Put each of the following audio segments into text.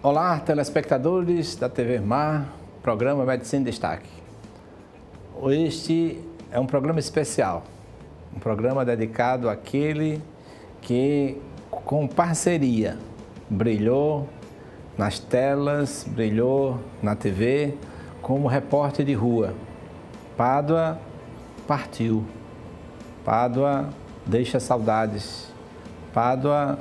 Olá, telespectadores da TV Mar, programa Medicina em Destaque. Este é um programa especial, um programa dedicado àquele que, com parceria, brilhou nas telas, brilhou na TV como repórter de rua. Pádua partiu, Pádua deixa saudades, Pádua,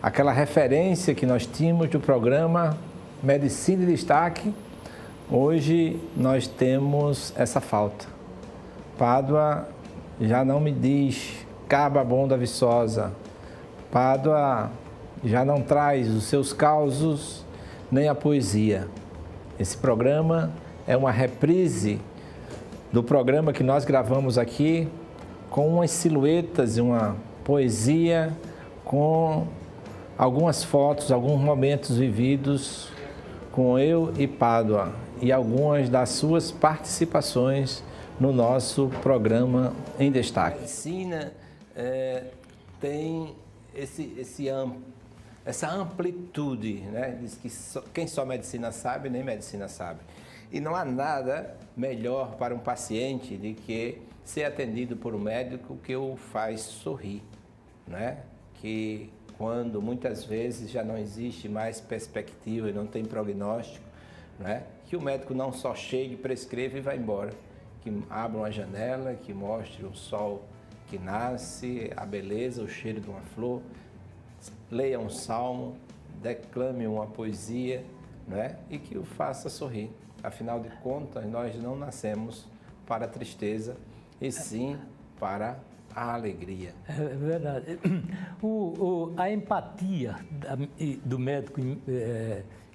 aquela referência que nós tínhamos do programa Medicina em Destaque, hoje nós temos essa falta. Pádua já não me diz Caba bom da Viçosa, Pádua já não traz os seus causos nem a poesia. Esse programa é uma reprise do programa que nós gravamos aqui com umas silhuetas e uma poesia, com algumas fotos, alguns momentos vividos com eu e Pádua e algumas das suas participações no nosso programa em Destaque. A medicina tem essa amplitude, né? Diz que quem só medicina sabe, nem medicina sabe. E não há nada melhor para um paciente do que ser atendido por um médico que o faz sorrir, né? Que quando muitas vezes já não existe mais perspectiva e não tem prognóstico, né? Que o médico não só chegue, prescreva e vá embora, que abra uma janela, que mostre o sol que nasce, a beleza, o cheiro de uma flor, leia um salmo, declame uma poesia, né? E que o faça sorrir. Afinal de contas, nós não nascemos para a tristeza, e sim para a alegria. É verdade. A empatia do médico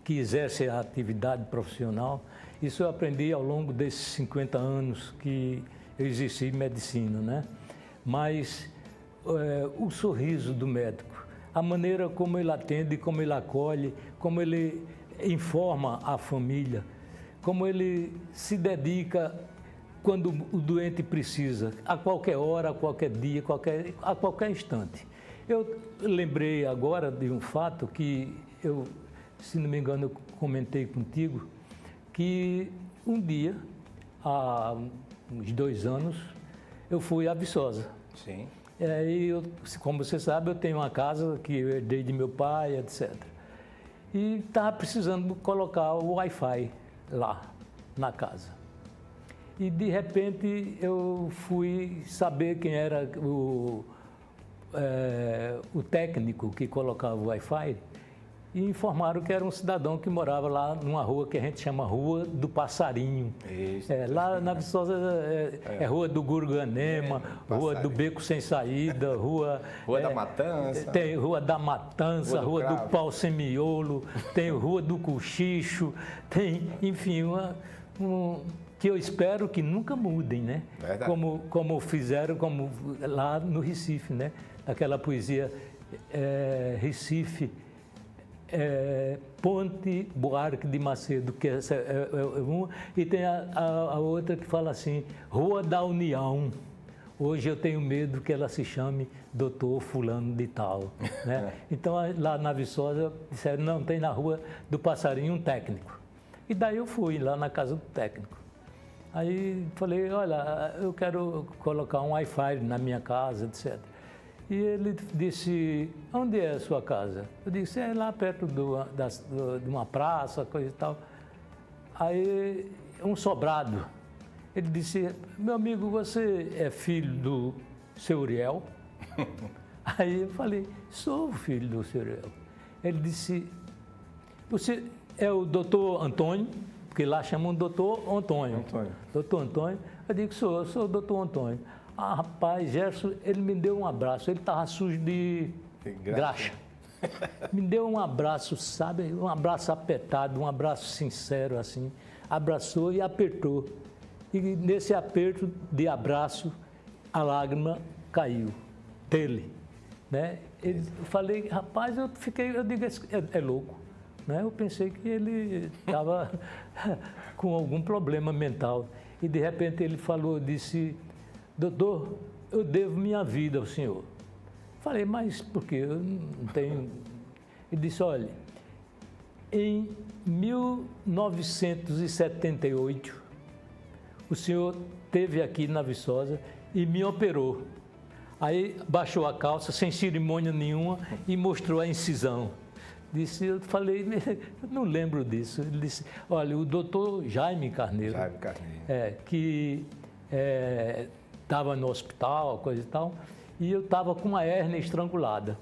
que exerce a atividade profissional, isso eu aprendi ao longo desses 50 anos que eu exerci medicina, né? Mas o sorriso do médico, a maneira como ele atende, como ele acolhe, como ele informa a família, como ele se dedica quando o doente precisa, a qualquer hora, a qualquer dia, a qualquer instante. Eu lembrei agora de um fato que eu, se não me engano, eu comentei contigo, que um dia, há uns 2 anos, eu fui a Viçosa. Sim. E como você sabe, eu tenho uma casa que eu herdei de meu pai, etc. E estava precisando colocar o Wi-Fi lá na casa. E de repente eu fui saber quem era o técnico que colocava o Wi-Fi e informaram que era um cidadão que morava lá numa rua que a gente chama Rua do Passarinho. Lá na Viçosa é Rua do Gurganema, Rua do Beco Sem Saída, Rua da Matança. Tem Rua da Matança, Rua do Pau Sem Miolo, tem Rua do Cochicho, tem, enfim, que eu espero que nunca mudem, né? Como fizeram lá no Recife, né? Aquela poesia Recife, Ponte Buarque de Macedo, que essa é uma, e tem a outra que fala assim, Rua da União. Hoje eu tenho medo que ela se chame Doutor Fulano de Tal, né? Então lá na Viçosa disseram, não, tem na Rua do Passarinho um técnico. E daí eu fui lá na casa do técnico. Aí falei, olha, eu quero colocar um Wi-Fi na minha casa, etc. E ele disse, onde é a sua casa? Eu disse, é lá perto de uma praça, coisa e tal. Aí, um sobrado. Ele disse, meu amigo, você é filho do seu Uriel? Aí eu falei, sou filho do seu Uriel. Ele disse, você é o doutor Antônio? Porque lá chamam doutor Antônio. Doutor Antônio. Eu digo, eu sou o doutor Antônio. Ah, rapaz, Gerson, ele me deu um abraço. Ele estava sujo de graxa. Me deu um abraço, sabe? Um abraço apertado, um abraço sincero, assim. Abraçou e apertou. E nesse aperto de abraço, a lágrima caiu dele, né? Eu falei, rapaz, eu digo, é louco. Né? Eu pensei que ele estava com algum problema mental. E de repente ele falou, disse, doutor, eu devo minha vida ao senhor. Falei, mas por quê? Eu não tenho... Ele disse, olha, Em 1978, o senhor esteve aqui na Viçosa e me operou. Aí baixou a calça, sem cerimônia nenhuma, e mostrou a incisão. Eu falei, eu não lembro disso. Ele disse, olha, o doutor Jaime Carneiro, que estava no hospital, coisa e tal, e eu estava com uma hérnia estrangulada.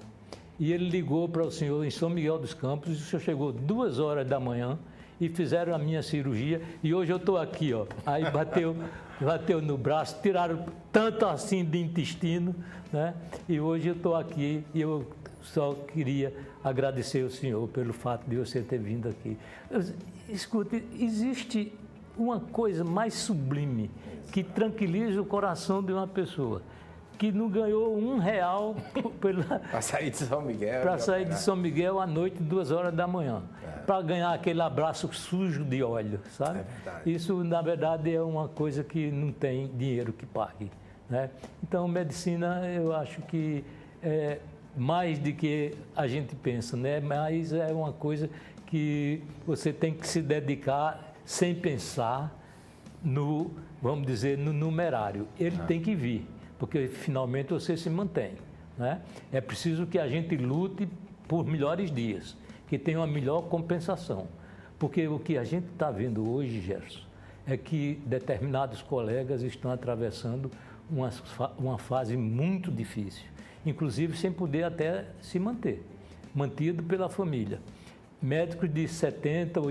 E ele ligou para o senhor em São Miguel dos Campos, e o senhor chegou 2 horas da manhã e fizeram a minha cirurgia, e hoje eu estou aqui, ó. Aí bateu no braço, tiraram tanto assim de intestino, né? E hoje eu estou aqui e eu só queria agradecer ao senhor pelo fato de você ter vindo aqui. Escute, existe uma coisa mais sublime que tranquiliza o coração de uma pessoa que não ganhou R$1 para sair de São Miguel. Para sair de São Miguel à noite, 2 horas da manhã. Para ganhar aquele abraço sujo de óleo, sabe? Isso, na verdade, é uma coisa que não tem dinheiro que pague, né? Então, medicina, eu acho que é mais do que a gente pensa, né? Mas é uma coisa que você tem que se dedicar sem pensar no, vamos dizer, no numerário. Ele tem que vir, porque finalmente você se mantém, né? É preciso que a gente lute por melhores dias, que tenha uma melhor compensação. Porque o que a gente está vendo hoje, Gerson, é que determinados colegas estão atravessando uma fase muito difícil, inclusive sem poder até se manter, mantido pela família. Médicos de 70,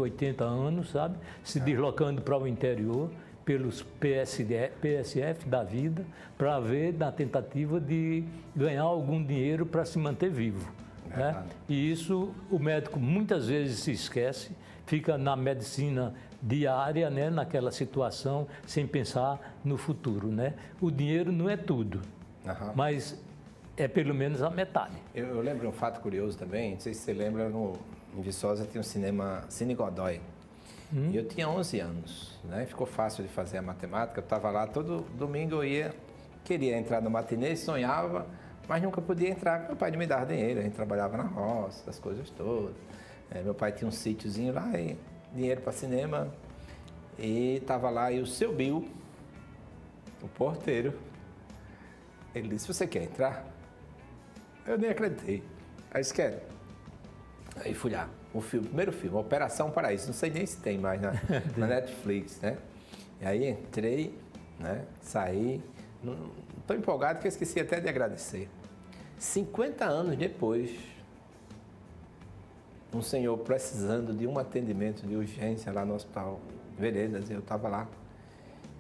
80 anos, sabe, se deslocando para o interior, pelos PSF da vida, para ver na tentativa de ganhar algum dinheiro para se manter vivo, né? E isso o médico muitas vezes se esquece, fica na medicina diária, né, naquela situação, sem pensar no futuro, né? O dinheiro não é tudo, mas é pelo menos a metade. Eu lembro um fato curioso também, não sei se você lembra, em Viçosa tem um cinema Cine Godoy. E eu tinha 11 anos, né? Ficou fácil de fazer a matemática, eu estava lá, todo domingo eu queria entrar no matinê, sonhava, mas nunca podia entrar, porque meu pai não me dava dinheiro, a gente trabalhava na roça, as coisas todas. Meu pai tinha um sítiozinho lá, e dinheiro para cinema, e estava lá, e o seu Bill, o porteiro, ele disse, você quer entrar? Eu nem acreditei. Aí disse, quero. Aí fui lá, o primeiro filme, Operação Paraíso, não sei nem se tem mais na Netflix, né? E aí entrei, né? Saí, estou empolgado que eu esqueci até de agradecer. 50 anos depois, um senhor precisando de um atendimento de urgência lá no Hospital Veredas, eu estava lá,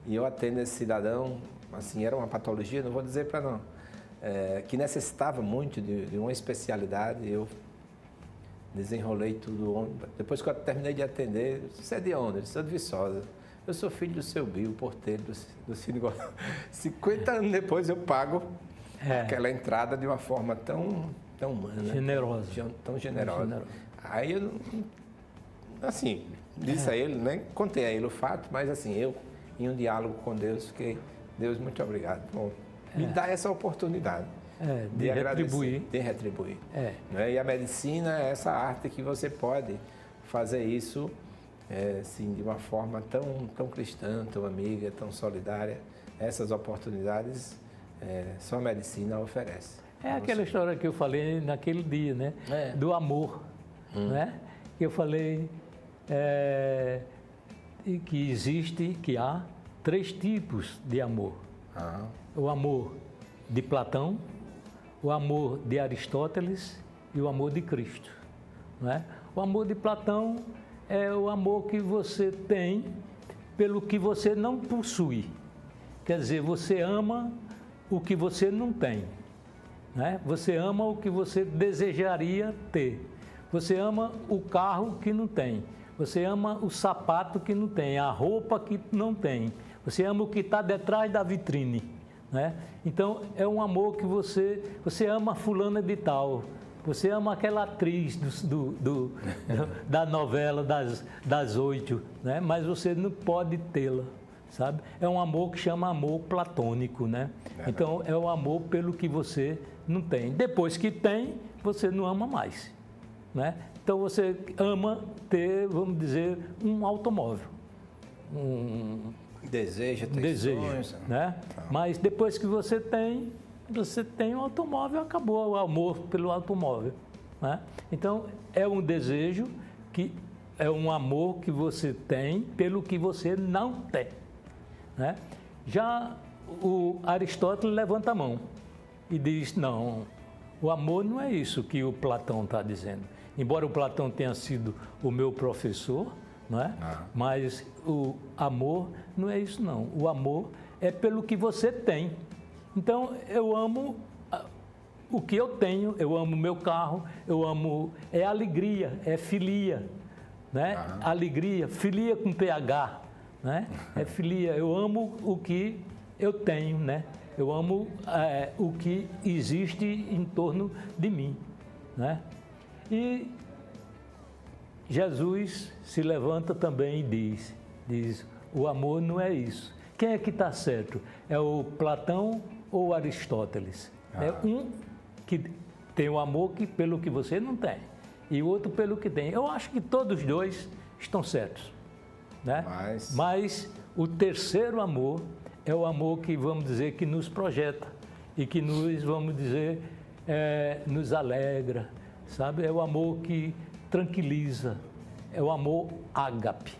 e eu atendo esse cidadão, assim, era uma patologia, não vou dizer para não, que necessitava muito de uma especialidade, eu desenrolei tudo. Depois que eu terminei de atender, você é de onde? Eu sou de Viçosa. Eu sou filho do seu Bill, porteiro do Cine Godoy. 50 anos depois eu pago aquela entrada de uma forma tão humana. Generosa. Tão generosa. Aí eu, assim, disse a ele, né? Contei a ele o fato, mas assim, eu, em um diálogo com Deus, fiquei, Deus, muito obrigado. Bom, me dá essa oportunidade. De retribuir. De retribuir. Né? E a medicina é essa arte que você pode fazer isso assim, de uma forma tão cristã, tão amiga, tão solidária. Essas oportunidades só a medicina oferece. É aquela história que eu falei naquele dia, né? Do amor, né? Que eu falei que há 3 tipos de amor. O amor de Platão, o amor de Aristóteles e o amor de Cristo, né? O amor de Platão é o amor que você tem pelo que você não possui. Quer dizer, você ama o que você não tem, né? Você ama o que você desejaria ter. Você ama o carro que não tem. Você ama o sapato que não tem, a roupa que não tem. Você ama o que está detrás da vitrine, né? Então, é um amor que você ama fulana de tal, você ama aquela atriz da novela das 8, né? Mas você não pode tê-la, sabe? É um amor que chama amor platônico, né? Então, é o amor pelo que você não tem. Depois que tem, você não ama mais, né? Então você ama ter, vamos dizer, um automóvel. Deseja, tem Desejo, sonhos. né? Mas depois que você tem um automóvel, acabou o amor pelo automóvel, né? Então, é um desejo que é um amor que você tem pelo que você não tem, né? Já o Aristóteles levanta a mão e diz, não, o amor não é isso que o Platão está dizendo. Embora o Platão tenha sido o meu professor, não é? Mas o amor não é isso, não. O amor é pelo que você tem. Então, eu amo o que eu tenho, eu amo o meu carro, eu amo... É alegria, é filia, né? Alegria, filia com PH, né? É filia, eu amo o que eu tenho, né? Eu amo o que existe em torno de mim, né? E Jesus se levanta também e diz, o amor não é isso. Quem é que está certo? É o Platão ou Aristóteles? É um que tem o amor pelo que você não tem e o outro pelo que tem. Eu acho que todos dois estão certos, né? Mas o terceiro amor é o amor que, vamos dizer, que nos projeta e que nos, vamos dizer, nos alegra, sabe? É o amor que tranquiliza, é o amor ágape,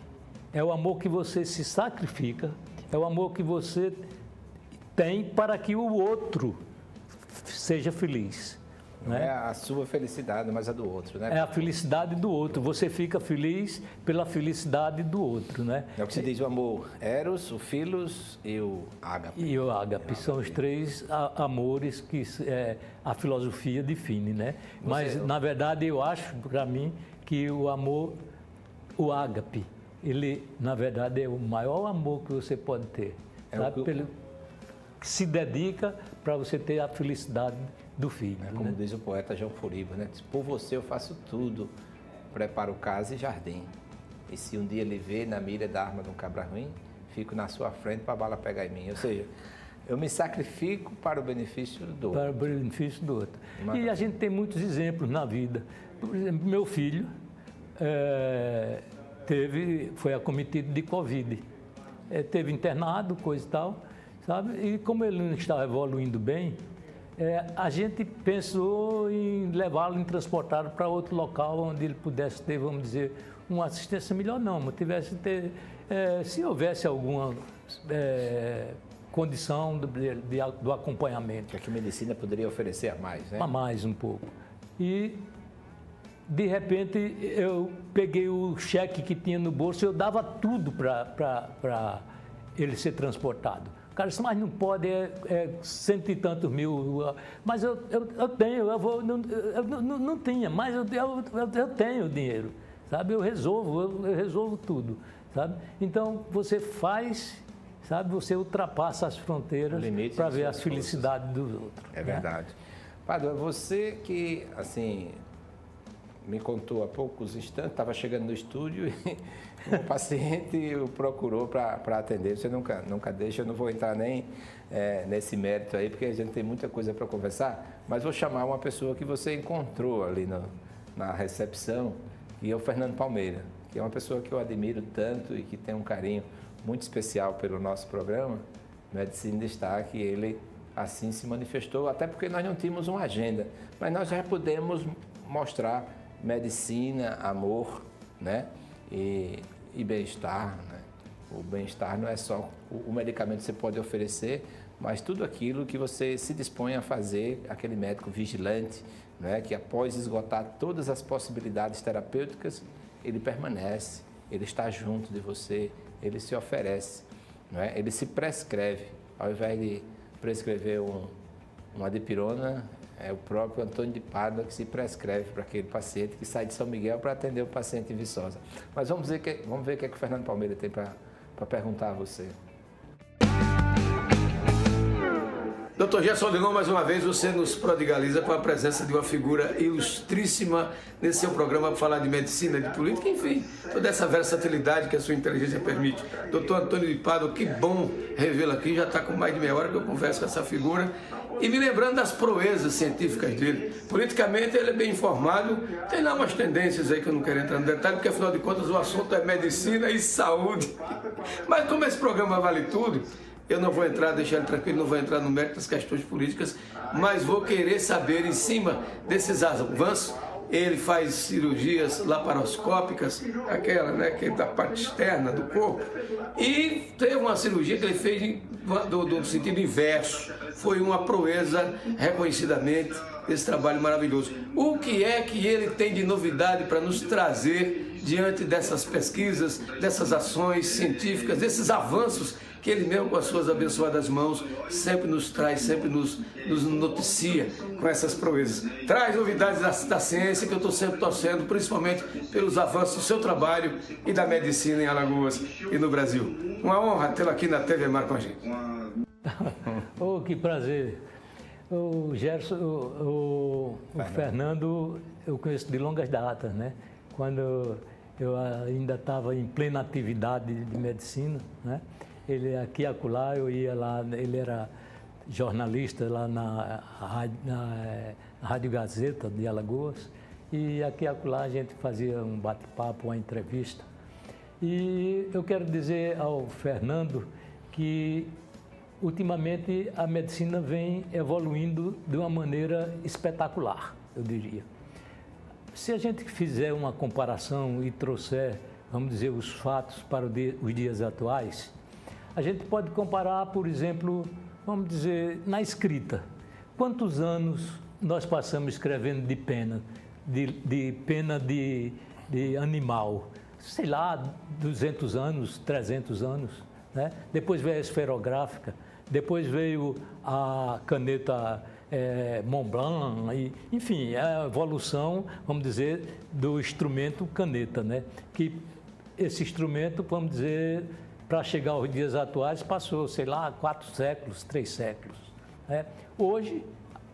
é o amor que você se sacrifica, é o amor que você tem para que o outro seja feliz. Não é a sua felicidade, mas a do outro, né? É a felicidade do outro. Você fica feliz pela felicidade do outro, né? É o que se diz o amor eros, o philos e o ágape. E o ágape são os três amores que a filosofia define, né? Mas, na verdade, eu acho, para mim, que o amor, o ágape, ele, na verdade, é o maior amor que você pode ter. Sabe? Que se dedica para você ter a felicidade do filho. Como né? diz o poeta João Furiba, né? Por você eu faço tudo, preparo casa e jardim. E se um dia ele vê na mira da arma de um cabra ruim, fico na sua frente para a bala pegar em mim. Ou seja, eu me sacrifico para o benefício do outro. Para o benefício do outro. E a gente tem muitos exemplos na vida. Por exemplo, meu filho foi acometido de Covid. Teve internado, coisa e tal, sabe? E como ele não estava evoluindo bem, a gente pensou em levá-lo, em transportá-lo para outro local onde ele pudesse ter, vamos dizer, uma assistência melhor, não, mas se houvesse alguma condição do acompanhamento. Que a medicina poderia oferecer a mais, né? A mais um pouco. E, de repente, eu peguei o cheque que tinha no bolso, eu dava tudo para ele ser transportado. O cara disse, mas não pode, cento e tantos mil. Mas eu tenho, não tinha, mas eu tenho dinheiro, sabe? Eu resolvo tudo, sabe? Então, você faz, sabe? Você ultrapassa as fronteiras para ver a felicidade dos outros. É verdade. Padre, você que, assim, me contou há poucos instantes, estava chegando no estúdio e um paciente o procurou para atender. Você nunca deixa, eu não vou entrar nem nesse mérito aí, porque a gente tem muita coisa para conversar, mas vou chamar uma pessoa que você encontrou ali na recepção, que é o Fernando Palmeira, que é uma pessoa que eu admiro tanto e que tem um carinho muito especial pelo nosso programa, Medicina em Destaque. Ele assim se manifestou, até porque nós não tínhamos uma agenda, mas nós já podemos mostrar medicina, amor, né? E bem-estar, né? O bem-estar não é só o medicamento que você pode oferecer, mas tudo aquilo que você se dispõe a fazer, aquele médico vigilante, né? Que após esgotar todas as possibilidades terapêuticas, ele permanece, ele está junto de você, ele se oferece, né? Ele se prescreve, ao invés de prescrever uma dipirona, é o próprio Antônio de Pádua que se prescreve para aquele paciente que sai de São Miguel para atender o paciente em Viçosa. Mas vamos ver o que o Fernando Palmeira tem para perguntar a você. Dr. Gerson Odilon, mais uma vez você nos prodigaliza com a presença de uma figura ilustríssima nesse seu programa para falar de medicina, de política, enfim, toda essa versatilidade que a sua inteligência permite. Dr. Antônio de Pádua, que bom revê-lo aqui, já está com mais de meia hora que eu converso com essa figura e me lembrando das proezas científicas dele. Politicamente ele é bem informado, tem lá umas tendências aí que eu não quero entrar no detalhe, porque afinal de contas o assunto é medicina e saúde. Mas como esse programa vale tudo, eu não vou entrar, deixar ele tranquilo, não vou entrar no mérito das questões políticas, mas vou querer saber, em cima desses avanços, ele faz cirurgias laparoscópicas, aquela, né, que é da parte externa do corpo, e teve uma cirurgia que ele fez do sentido inverso. Foi uma proeza, reconhecidamente, esse trabalho maravilhoso. O que é que ele tem de novidade para nos trazer diante dessas pesquisas, dessas ações científicas, desses avanços que ele mesmo com as suas abençoadas mãos sempre nos traz, sempre nos noticia com essas proezas. Traz novidades da ciência que eu estou sempre torcendo, principalmente pelos avanços do seu trabalho e da medicina em Alagoas e no Brasil. Uma honra tê-lo aqui na TV Mar com a gente. Oh, que prazer. O Gerson, o Fernando, eu conheço de longas datas, né? Quando eu ainda estava em plena atividade de medicina, né? Ele aqui e acolá, eu ia lá, ele era jornalista lá na Rádio Gazeta de Alagoas, e aqui e acolá a gente fazia um bate-papo, uma entrevista. E eu quero dizer ao Fernando que ultimamente a medicina vem evoluindo de uma maneira espetacular, eu diria. Se a gente fizer uma comparação e trouxer, vamos dizer, os fatos para os dias atuais, a gente pode comparar, por exemplo, vamos dizer, na escrita. Quantos anos nós passamos escrevendo de pena, de pena de animal? Sei lá, 200 anos, 300 anos, né? Depois veio a esferográfica, depois veio a caneta Montblanc, enfim, a evolução, vamos dizer, do instrumento caneta, né? Que esse instrumento, vamos dizer, para chegar aos dias atuais, passou, sei lá, 4 séculos, 3 séculos. Né? Hoje,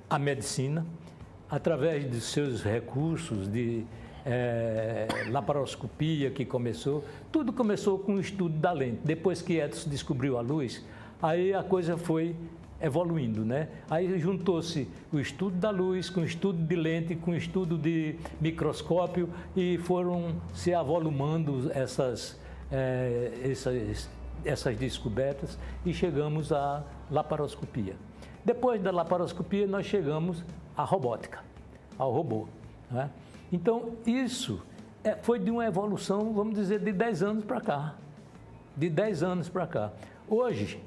a medicina, através de seus recursos de laparoscopia que começou, tudo começou com o estudo da lente. Depois que Edison descobriu a luz, aí a coisa foi evoluindo, né? Aí juntou-se o estudo da luz com o estudo de lente, com o estudo de microscópio e foram se avolumando essas descobertas e chegamos à laparoscopia. Depois da laparoscopia, nós chegamos à robótica, ao robô. Né? Então, isso foi de uma evolução, vamos dizer, de 10 anos para cá. De 10 anos para cá. Hoje,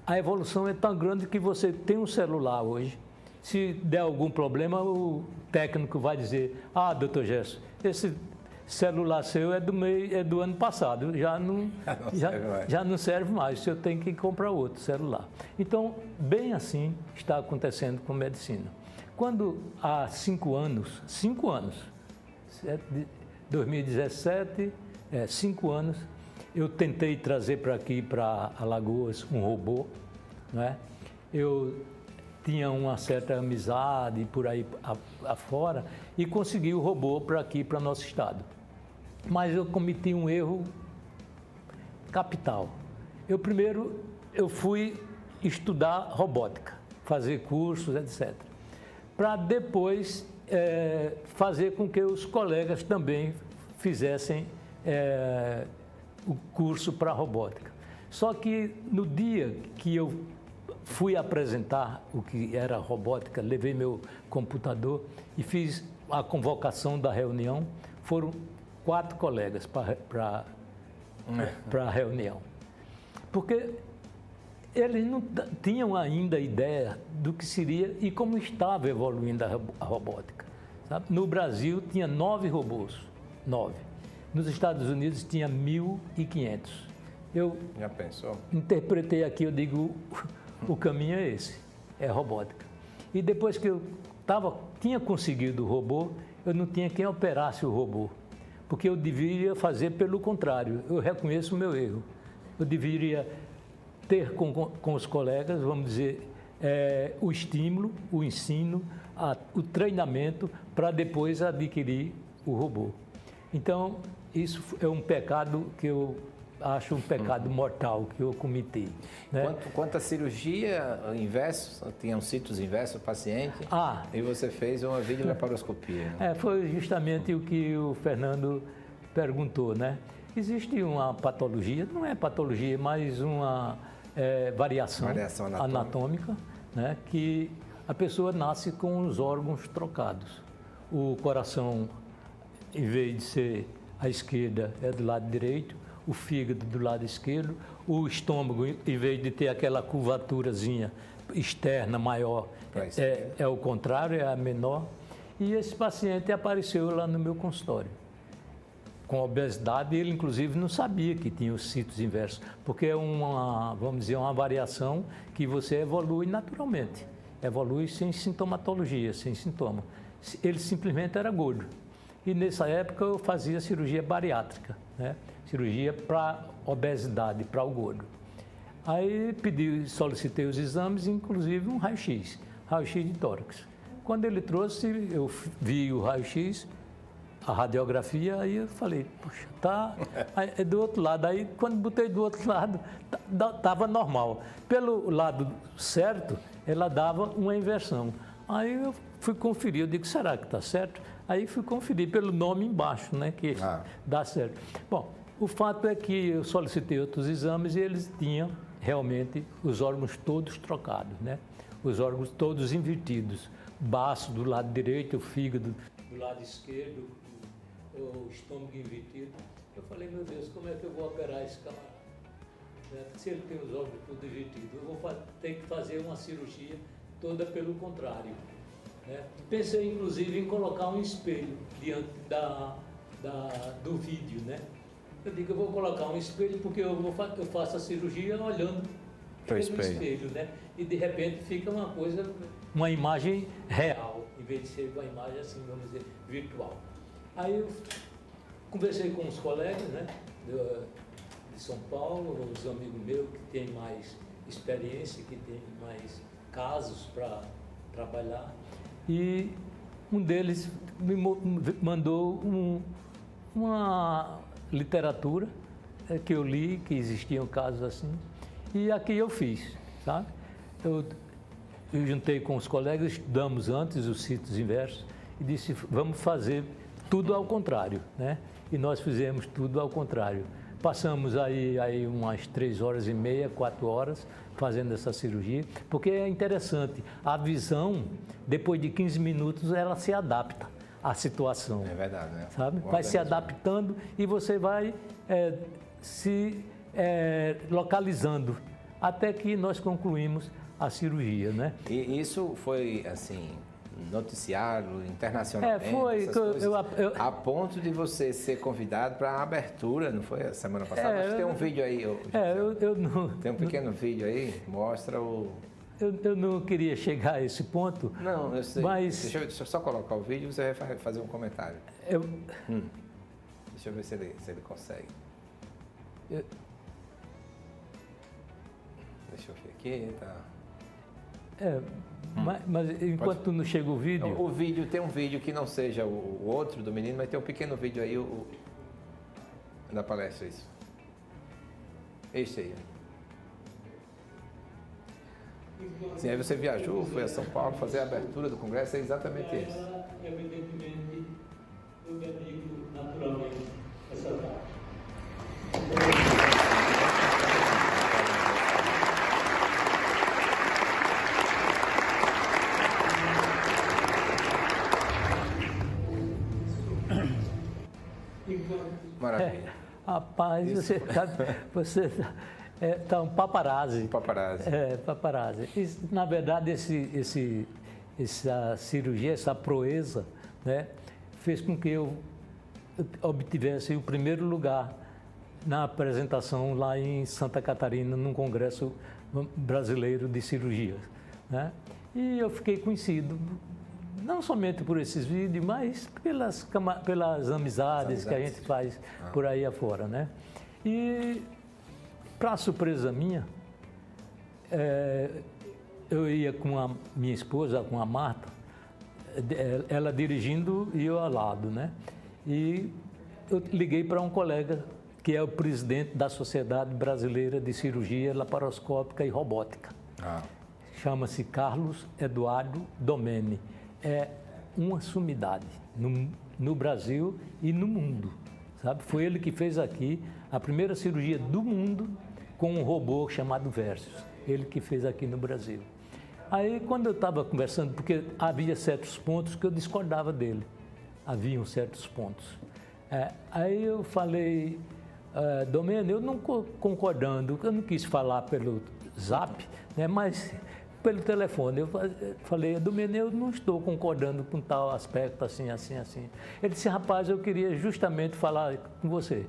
a evolução é tão grande que você tem um celular hoje. Se der algum problema, o técnico vai dizer: ah, doutor Gerson, esse celular seu é do ano passado, já não serve mais, o senhor tem que comprar outro celular. Então, bem assim está acontecendo com medicina. Quando há 5 anos, 2017, 5 anos, eu tentei trazer para aqui, para Alagoas, um robô, né? Eu tinha uma certa amizade por aí afora e consegui o robô para aqui, para nosso estado. Mas eu cometi um erro capital. Eu fui estudar robótica, fazer cursos, etc. Para depois fazer com que os colegas também fizessem o curso para robótica. Só que no dia que eu fui apresentar o que era robótica, levei meu computador e fiz a convocação da reunião, foram 4 colegas para a reunião. Porque eles não tinham ainda ideia do que seria e como estava evoluindo a robótica. Sabe? No Brasil tinha 9 robôs, 9. Nos Estados Unidos tinha 1.500. Eu já pensou? Interpretei aqui, eu digo, o caminho é esse, é robótica. E depois que eu tinha conseguido o robô, eu não tinha quem operasse o robô. Porque eu deveria fazer pelo contrário, eu reconheço o meu erro. Eu deveria ter com os colegas, vamos dizer, o estímulo, o ensino, o treinamento para depois adquirir o robô. Então, isso é um pecado que eu acho um pecado mortal que eu cometi. Né? Quanto à cirurgia, inverso, tinha um sítios inverso o paciente, e você fez uma videolaparoscopia. Né? Foi justamente o que o Fernando perguntou, né? Existe uma patologia, não é patologia, mas uma variação anatômica, né? Que a pessoa nasce com os órgãos trocados. O coração, em vez de ser à esquerda, é do lado direito, o fígado do lado esquerdo, o estômago, em vez de ter aquela curvaturazinha externa maior, é o contrário, é a menor. E esse paciente apareceu lá no meu consultório com obesidade, ele inclusive não sabia que tinha os sítios inversos, porque é vamos dizer, uma variação que você evolui naturalmente, evolui sem sintomatologia, sem sintoma. Ele simplesmente era gordo. E nessa época eu fazia cirurgia bariátrica, né? Cirurgia para obesidade, para o gordo. Aí solicitei os exames, inclusive um raio-x de tórax. Quando ele trouxe, eu vi o raio-x, a radiografia, aí eu falei, puxa, é do outro lado. Aí quando botei do outro lado, estava normal. Pelo lado certo, ela dava uma inversão. Aí eu fui conferir, eu digo, será que está certo? Aí fui conferir pelo nome embaixo, né, que dá certo. Bom, o fato é que eu solicitei outros exames e eles tinham realmente os órgãos todos trocados, né? Os órgãos todos invertidos. O baço do lado direito, o fígado do lado esquerdo, o estômago invertido. Eu falei, meu Deus, como é que eu vou operar esse camarada? Se ele tem os órgãos todos invertidos, eu vou ter que fazer uma cirurgia toda pelo contrário. Né? Pensei, inclusive, em colocar um espelho diante do vídeo, né? Eu digo, eu vou colocar um espelho porque eu faço a cirurgia olhando pelo espelho, né? E de repente fica uma imagem real, em vez de ser uma imagem assim, vamos dizer, virtual. Aí eu conversei com os colegas, né, de São Paulo, os amigos meus que têm mais experiência, que têm mais casos para trabalhar, e um deles me mandou uma literatura que eu li, que existiam casos assim, e aqui eu fiz, sabe? Eu juntei com os colegas, estudamos antes os sítios inversos e disse, vamos fazer tudo ao contrário, né? E nós fizemos tudo ao contrário. Passamos aí umas 3 horas e meia, 4 horas fazendo essa cirurgia, porque é interessante, a visão, depois de 15 minutos, ela se adapta à situação. É verdade, né? Sabe? Vai se adaptando e você vai se localizando, até que nós concluímos a cirurgia, né? E isso foi, assim, noticiário internacionalmente? Foi. A ponto de você ser convidado para a abertura, não foi a semana passada? Acho que tem um vídeo aí. Tem um pequeno vídeo aí, mostra o... Eu não queria chegar a esse ponto. Não, eu sei. Mas... Deixa eu só colocar o vídeo e você vai fazer um comentário. Deixa eu ver se ele consegue. Deixa eu ver aqui, tá... Mas enquanto não chega o vídeo... O vídeo, tem um vídeo que não seja o outro do menino, mas tem um pequeno vídeo aí da palestra, isso. Este aí. Sim, aí você viajou, foi a São Paulo fazer a abertura do congresso, é exatamente isso. Evidentemente, eu me dedico naturalmente a essa parte. Maravilha. Rapaz, você tá um paparazzi. Paparazzi. Na verdade, essa cirurgia, essa proeza, né, fez com que eu obtivesse o primeiro lugar na apresentação lá em Santa Catarina, num congresso brasileiro de cirurgia, né? E eu fiquei conhecido não somente por esses vídeos, mas pelas amizades que a gente faz por aí afora, né? E, para surpresa minha, eu ia com a minha esposa, com a Marta, ela dirigindo e eu ao lado, né? E eu liguei para um colega que é o presidente da Sociedade Brasileira de Cirurgia Laparoscópica e Robótica. Chama-se Carlos Eduardo Domene. É uma sumidade no Brasil e no mundo, sabe? Foi ele que fez aqui a primeira cirurgia do mundo com um robô chamado Versus. Ele que fez aqui no Brasil. Aí, quando eu estava conversando, porque havia certos pontos que eu discordava dele. Haviam certos pontos. Aí eu falei, Domênio, eu não concordando, eu não quis falar pelo Zap, né, mas pelo telefone. Eu falei, Domênio, eu não estou concordando com tal aspecto, assim, assim, assim. Ele disse, rapaz, eu queria justamente falar com você.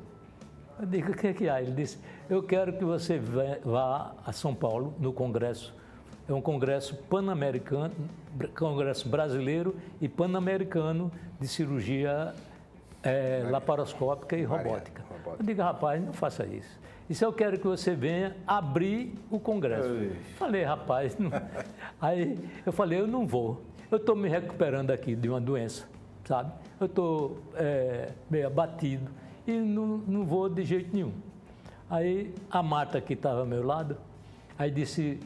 Eu digo, o que há? Ele disse, eu quero que você vá a São Paulo, no congresso. É um congresso pan-americano, congresso brasileiro e pan-americano de cirurgia laparoscópica e robótica. Eu digo, rapaz, não faça isso. Isso eu quero que você venha abrir o congresso. Falei, rapaz, não. Aí eu falei, eu não vou. Eu estou me recuperando aqui de uma doença, sabe? Eu estou meio abatido e não vou de jeito nenhum. Aí a Marta, que estava ao meu lado, aí disse,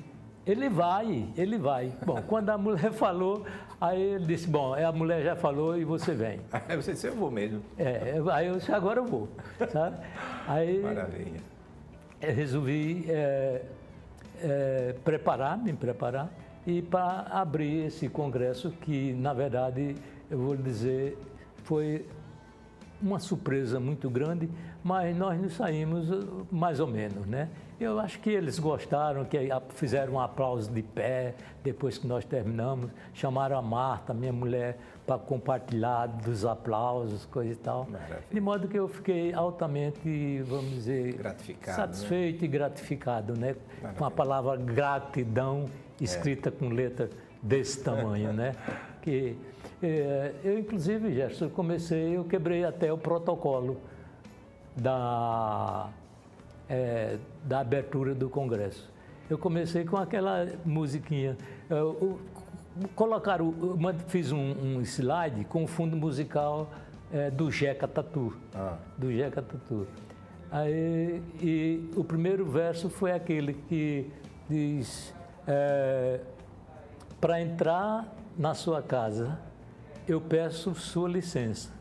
ele vai. Bom, quando a mulher falou, aí ele disse, bom, a mulher já falou e você vem. Aí você disse, eu vou mesmo. Aí eu disse, agora eu vou, sabe? Aí, maravilha. Eu resolvi me preparar e para abrir esse congresso que, na verdade, eu vou dizer, foi uma surpresa muito grande, mas nós nos saímos mais ou menos, né? Eu acho que eles gostaram, que fizeram um aplauso de pé depois que nós terminamos, chamaram a Marta, minha mulher, para compartilhar dos aplausos, coisa e tal. Maravilha. De modo que eu fiquei altamente, vamos dizer, gratificado, satisfeito, né? E gratificado, né? Maravilha. Com a palavra gratidão escrita com letra desse tamanho, né? Que eu, inclusive, Gerson, eu quebrei até o protocolo da abertura do Congresso. Eu comecei com aquela musiquinha. Fiz um slide com o fundo musical do Jeca Tatu. Do Jeca Tatu. Aí, e o primeiro verso foi aquele que diz, para entrar na sua casa, eu peço sua licença.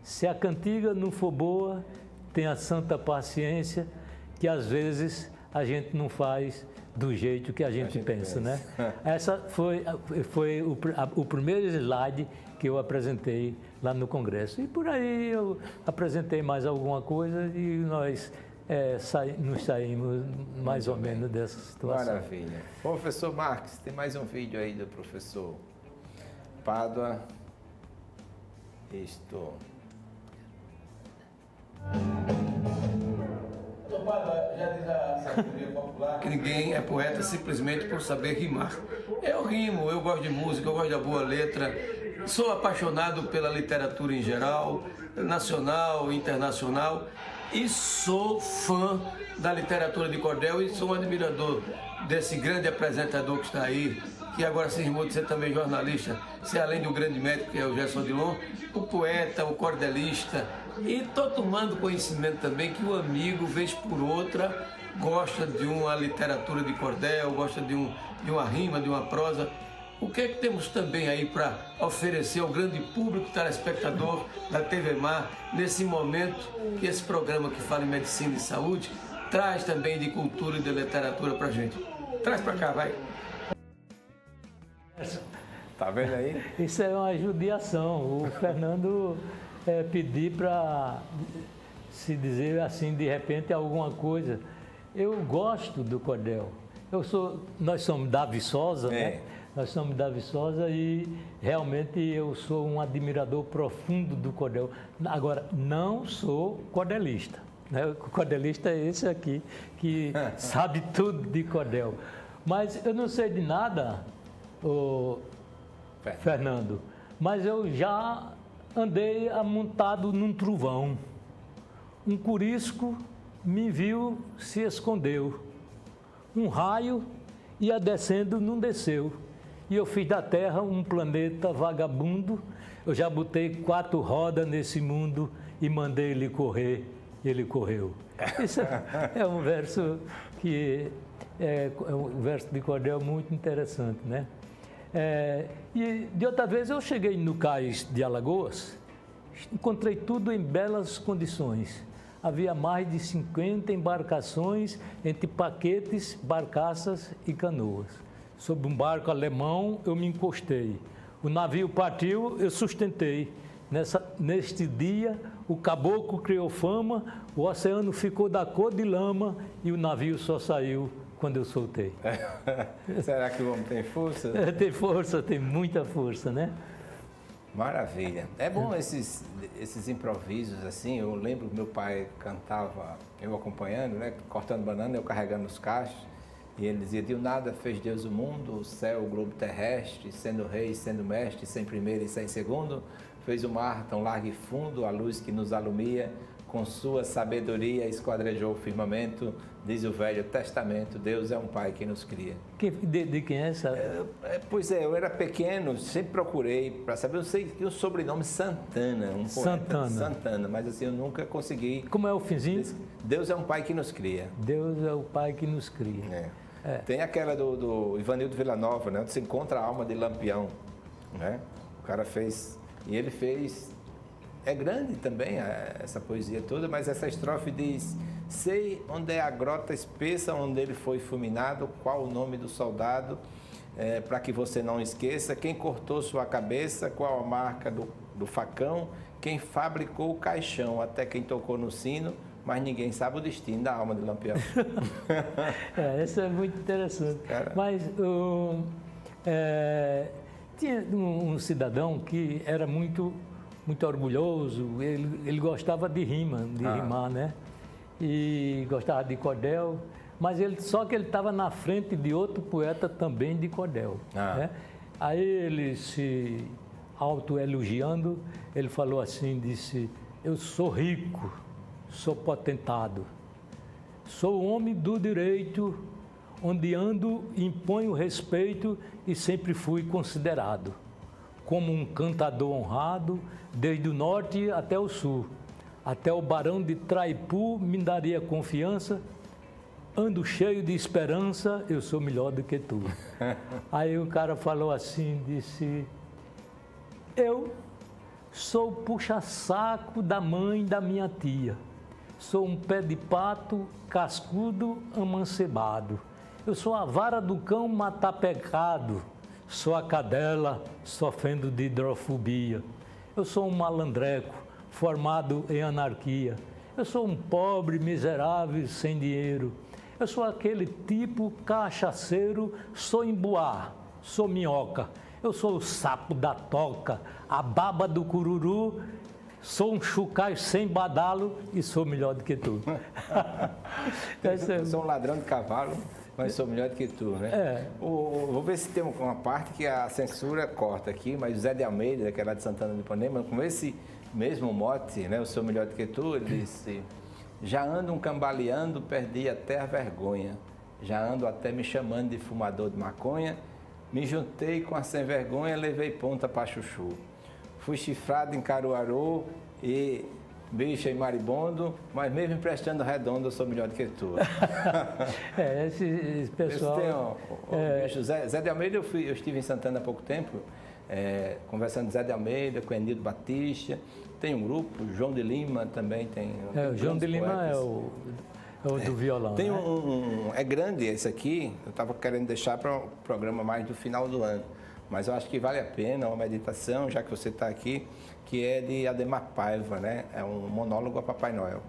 Se a cantiga não for boa, tenha santa paciência, que às vezes a gente não faz do jeito que a gente pensa, né? Essa foi o primeiro slide que eu apresentei lá no Congresso. E por aí eu apresentei mais alguma coisa e nós nos saímos mais ou menos dessa situação. Maravilha. Professor Marques, tem mais um vídeo aí do professor Pádua. Isto. Já diz a sabedoria popular que ninguém é poeta simplesmente por saber rimar. Eu rimo, eu gosto de música, eu gosto da boa letra, sou apaixonado pela literatura em geral, nacional, internacional, e sou fã da literatura de cordel e sou um admirador desse grande apresentador que está aí, que agora se rimou de ser também jornalista, ser além do grande médico que é o Gerson Odilon, o poeta, o cordelista. E estou tomando conhecimento também que o amigo, vez por outra, gosta de uma literatura de cordel, gosta de uma rima, de uma prosa. O que é que temos também aí para oferecer ao grande público telespectador da TV Mar, nesse momento que esse programa que fala em medicina e saúde traz também de cultura e de literatura para a gente? Traz para cá, vai. Tá vendo aí? Isso é uma judiação. O Fernando pedir para se dizer assim, de repente, alguma coisa. Eu gosto do cordel. Nós somos da Viçosa, né? Nós somos da Viçosa e realmente eu sou um admirador profundo do cordel. Agora, não sou cordelista, né? O cordelista é esse aqui, que sabe tudo de cordel. Mas eu não sei de nada, Fernando, mas eu já andei amontado num trovão. Um curisco me viu, se escondeu. Um raio ia descendo, não desceu. E eu fiz da Terra um planeta vagabundo. Eu já botei 4 rodas nesse mundo e mandei ele correr, e ele correu. Isso é um verso que é um verso de cordel muito interessante, né? E de outra vez eu cheguei no cais de Alagoas, encontrei tudo em belas condições. Havia mais de 50 embarcações entre paquetes, barcaças e canoas. Sob um barco alemão eu me encostei. O navio partiu, eu sustentei. Neste dia, o caboclo criou fama, o oceano ficou da cor de lama e o navio só saiu quando eu soltei. Será que o homem tem força? Tem força, tem muita força, né? Maravilha. É bom esses improvisos assim. Eu lembro que meu pai cantava, eu acompanhando, né? Cortando banana, eu carregando os cachos. E ele dizia: "De nada fez Deus o mundo, o céu, o globo terrestre, sendo rei, sendo mestre, sem primeiro e sem segundo. Fez o mar tão largo e fundo, a luz que nos alumia, com sua sabedoria esquadrejou o firmamento, diz o Velho Testamento, Deus é um Pai que nos cria." De quem é essa? Pois é, eu era pequeno, sempre procurei para saber, eu sei que o sobrenome Santana, um poeta Santana, mas assim, eu nunca consegui. Como é o finzinho? Deus é um Pai que nos cria. Deus é o Pai que nos cria. Tem aquela do Ivanildo Villanova, né? Onde se encontra a alma de Lampião, né? O cara fez, e ele fez, é grande também essa poesia toda, mas essa estrofe diz: "Sei onde é a grota espessa onde ele foi fulminado, qual o nome do soldado, para que você não esqueça, quem cortou sua cabeça, qual a marca do facão, quem fabricou o caixão, até quem tocou no sino, mas ninguém sabe o destino da alma de Lampião." Isso é muito interessante. Cara. Mas tinha um cidadão que era muito orgulhoso, ele gostava de rimar, né? E gostava de cordel, mas só que ele estava na frente de outro poeta também de cordel. Né? Aí ele, se autoelogiando, ele falou assim, disse: "Eu sou rico, sou potentado, sou homem do direito, onde ando imponho respeito e sempre fui considerado como um cantador honrado, desde o norte até o sul. Até o barão de Traipu me daria confiança, ando cheio de esperança, eu sou melhor do que tu." Aí o cara falou assim, disse: "Eu sou o puxa-saco da mãe da minha tia, sou um pé de pato cascudo amancebado, eu sou a vara do cão matar pecado, sou a cadela sofrendo de hidrofobia, eu sou um malandreco formado em anarquia, eu sou um pobre miserável sem dinheiro, eu sou aquele tipo cachaceiro, sou embuá, sou minhoca, eu sou o sapo da toca, a baba do cururu, sou um chucai sem badalo e sou melhor do que tu." Eu sou um ladrão de cavalo, mas sou melhor do que tu, né? Vou ver se tem uma parte que a censura corta aqui, mas o Zé de Almeida, que é lá de Santana do Ipanema, com esse mesmo mote, né? "Eu sou melhor do que tu", ele disse: "Já ando um cambaleando, perdi até a vergonha, já ando até me chamando de fumador de maconha, me juntei com a sem vergonha, levei ponta pra chuchu, fui chifrado em Caruaru e bicha em maribondo, mas mesmo emprestando redondo, eu sou melhor do que tu." Esse pessoal... Zé de Almeida, eu estive em Santana há pouco tempo, conversando com Zé de Almeida, com Enildo Batista, tem um grupo, João de Lima também tem. O João de Lima poetas. É o do violão. Tem né? É grande esse aqui, eu estava querendo deixar para o programa mais do final do ano, mas eu acho que vale a pena uma meditação, já que você está aqui, que é de Ademar Paiva, né? É um monólogo a Papai Noel.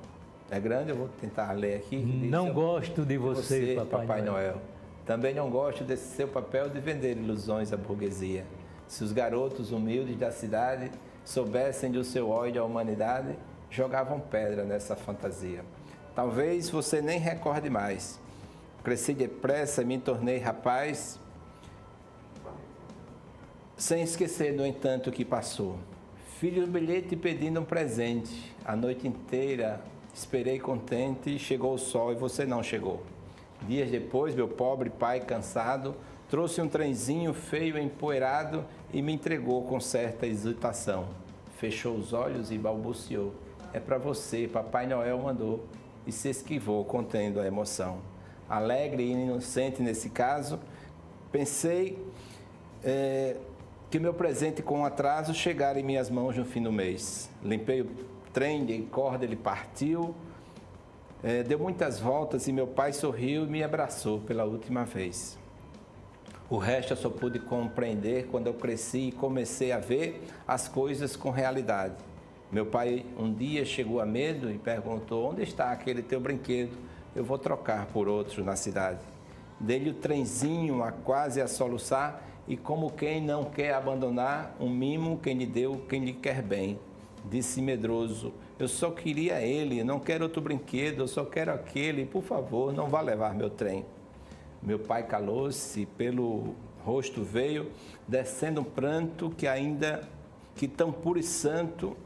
É grande, eu vou tentar ler aqui. Não gosto de você, Papai Noel. Também não gosto desse seu papel de vender ilusões à burguesia. Se os garotos humildes da cidade soubessem do seu ódio à humanidade, jogavam pedra nessa fantasia. Talvez você nem recorde mais. Cresci depressa, me tornei rapaz, sem esquecer, no entanto, o que passou. Fiz um bilhete pedindo um presente. A noite inteira esperei contente, chegou o sol e você não chegou. Dias depois, meu pobre pai, cansado, trouxe um trenzinho feio, empoeirado e me entregou com certa hesitação. Fechou os olhos e balbuciou. É para você, Papai Noel mandou. E se esquivou, contendo a emoção. Alegre e inocente nesse caso, pensei que meu presente com atraso chegara em minhas mãos no fim do mês. Limpei o trem de corda, ele partiu. Deu muitas voltas e meu pai sorriu e me abraçou pela última vez. O resto eu só pude compreender quando eu cresci e comecei a ver as coisas com realidade. Meu pai um dia chegou a medo e perguntou: onde está aquele teu brinquedo? Eu vou trocar por outro na cidade. Dei-lhe o trenzinho a quase a soluçar e como quem não quer abandonar um mimo, quem lhe deu, quem lhe quer bem. Disse medroso: eu só queria ele, não quero outro brinquedo, eu só quero aquele, por favor, não vá levar meu trem. Meu pai calou-se, pelo rosto veio, descendo um pranto que tão puro e santo,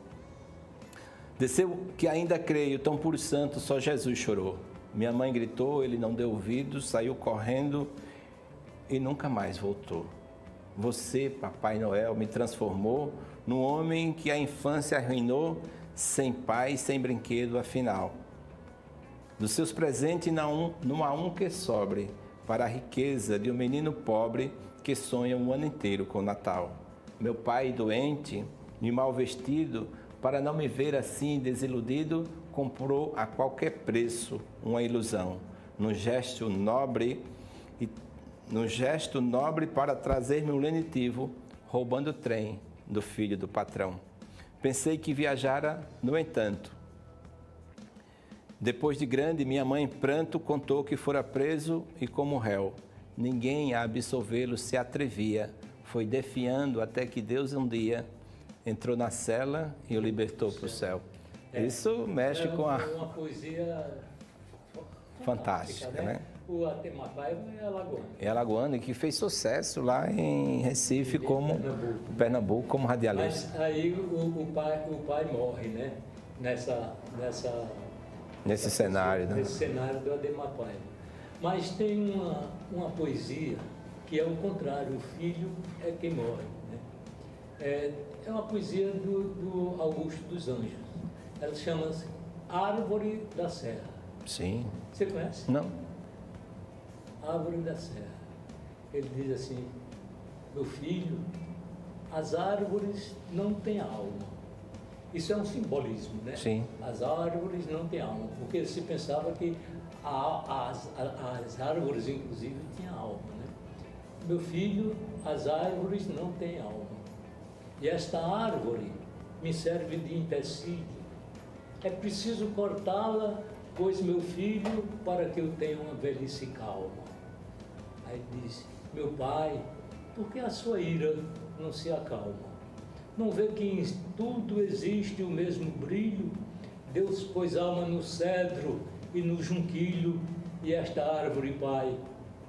desceu que ainda creio, tão puro e santo, só Jesus chorou. Minha mãe gritou, ele não deu ouvidos, saiu correndo e nunca mais voltou. Você, Papai Noel, me transformou num homem que a infância arruinou, sem pai, sem brinquedo, afinal. Dos seus presentes não há um que sobre para a riqueza de um menino pobre que sonha um ano inteiro com o Natal. Meu pai doente e mal vestido, para não me ver assim desiludido, comprou a qualquer preço uma ilusão, num gesto nobre para trazer-me um lenitivo, roubando o trem do filho do patrão. Pensei que viajara, no entanto. Depois de grande, minha mãe em pranto contou que fora preso e como réu. Ninguém a absolvê-lo se atrevia. Foi defiando até que Deus um dia entrou na cela e o libertou para o céu. Isso mexe com uma poesia fantástica, né? O Ademar Paiva é alagoano. É alagoano e que fez sucesso lá em Recife, como Pernambuco, como radialista. Mas aí o pai morre, né? Nesse cenário, né? Nesse cenário do Ademar Paiva. Mas tem uma poesia que é o contrário, o filho é quem morre, né? É uma poesia do Augusto dos Anjos. Ela chama-se Árvore da Serra. Sim. Você conhece? Não. Árvore da Serra. Ele diz assim: meu filho, as árvores não têm alma. Isso é um simbolismo, né? Sim. As árvores não têm alma, porque se pensava que as árvores, inclusive, tinham alma, né? Meu filho, as árvores não têm alma. E esta árvore me serve de empecilho. É preciso cortá-la, pois, meu filho, para que eu tenha uma velhice calma. Aí disse: meu pai, por que a sua ira não se acalma? Não vê que em tudo existe o mesmo brilho? Deus pôs alma no cedro e no junquilho, e esta árvore, pai,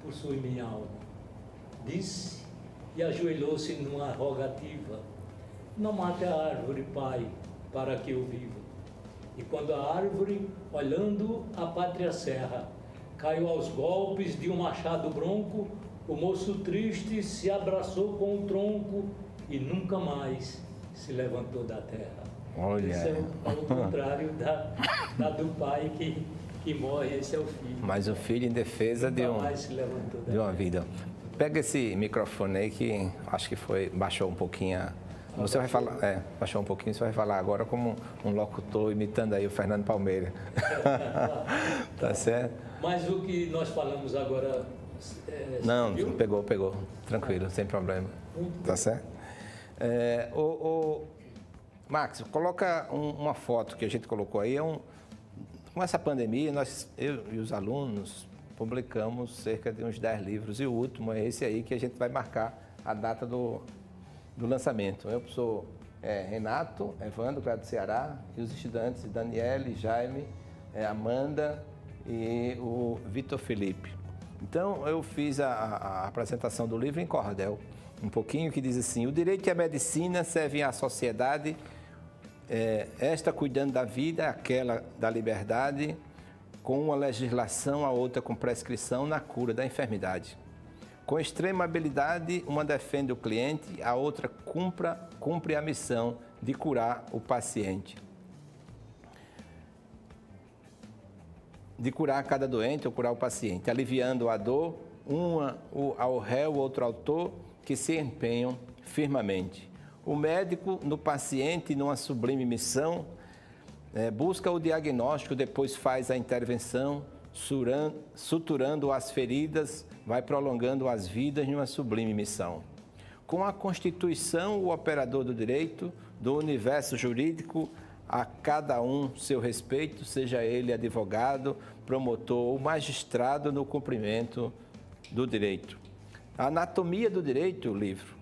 possui minha alma. Disse e ajoelhou-se numa rogativa: não mate a árvore, pai, para que eu viva. E quando a árvore, olhando a pátria serra, caiu aos golpes de um machado bronco, o moço triste se abraçou com o tronco e nunca mais se levantou da terra. Olha. Esse é o contrário da do pai que morre, esse é o filho. Mas o filho em defesa nunca mais se levantou da de uma terra. vida. Pega esse microfone aí que acho que baixou um pouquinho. Você vai falar, baixou um pouquinho, você vai falar agora como um locutor imitando aí o Fernando Palmeira. Tá certo? Mas o que nós falamos agora... Não, viu? pegou. Tranquilo, sem problema. Tá certo? Max, coloca uma foto que a gente colocou aí. Com essa pandemia, eu e os alunos publicamos cerca de uns 10 livros. E o último é esse aí que a gente vai marcar a data do lançamento. Eu sou Renato, Evandro, lá do Ceará, e os estudantes Daniele, Jaime, Amanda e o Vitor Felipe. Então, eu fiz a apresentação do livro em cordel, um pouquinho, que diz assim: o direito e a medicina servem à sociedade, esta cuidando da vida, aquela da liberdade, com uma legislação, a outra com prescrição na cura da enfermidade. Com extrema habilidade, uma defende o cliente, a outra cumpre a missão de curar o paciente. De curar cada doente ou curar o paciente, aliviando a dor, uma ao réu, outro ao autor, que se empenham firmemente. O médico, no paciente, numa sublime missão, busca o diagnóstico, depois faz a intervenção, suturando as feridas, vai prolongando as vidas numa sublime missão. Com a Constituição, o operador do direito, do universo jurídico, a cada um seu respeito, seja ele advogado, promotor ou magistrado no cumprimento do direito. A Anatomia do Direito, o livro,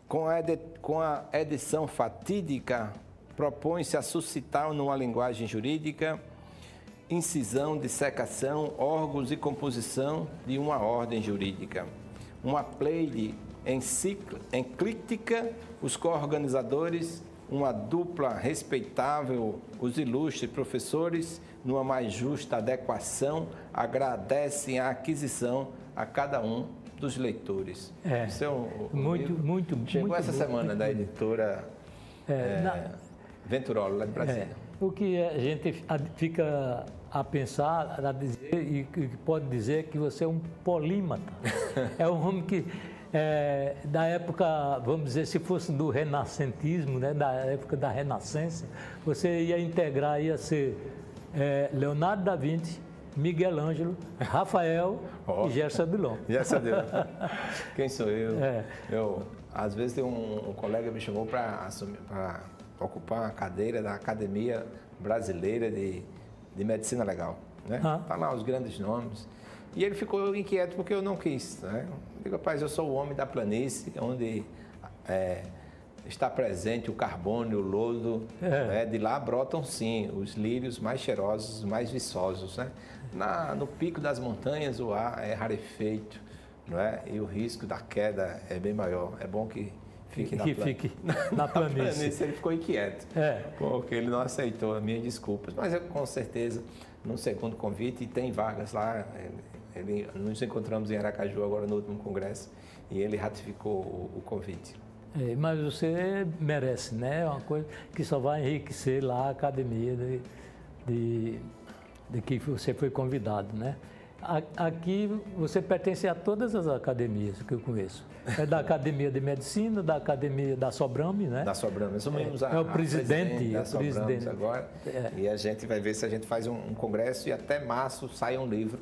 com a edição fatídica, propõe-se a suscitar numa linguagem jurídica incisão, dissecação, órgãos e composição de uma ordem jurídica. Uma pleide enclíptica, os coorganizadores, uma dupla respeitável, os ilustres professores, numa mais justa adequação, agradecem a aquisição a cada um dos leitores. Isso é muito chegou muito essa semana da editora Venturolo, lá de Brasília. O que a gente fica a pensar, a dizer, e que pode dizer que você é um polímata. É um homem que, da época, vamos dizer, se fosse do renascentismo, né, da época da Renascença, você ia integrar, ia ser Leonardo da Vinci, Miguel Ângelo, Rafael e Gerson Bilon. Gerson Bilon. Quem sou eu? Às vezes tem um colega que me chamou para ocupar uma cadeira da Academia Brasileira de Medicina Legal. Né? Tá lá os grandes nomes. E ele ficou inquieto porque eu não quis. Né? Eu digo, rapaz, eu sou o homem da planície, onde está presente o carbono, o lodo. De lá brotam, sim, os lírios mais cheirosos, mais viçosos. Né? No pico das montanhas, o ar é rarefeito, não é? E o risco da queda é bem maior. É bom que fique na planície. Ele ficou inquieto, porque ele não aceitou as minhas desculpas. Mas eu, com certeza, no segundo convite, e tem vagas lá. Nos encontramos em Aracaju agora no último congresso e ele ratificou o convite. Mas você merece, né? É uma coisa que só vai enriquecer lá a academia de que você foi convidado, né? Aqui você pertence a todas as academias que eu conheço. É da Academia de Medicina, da Academia da Sobrame, né? Da Sobrame. Somos o presidente da Sobrame agora. E a gente vai ver se a gente faz um congresso e até março sai um livro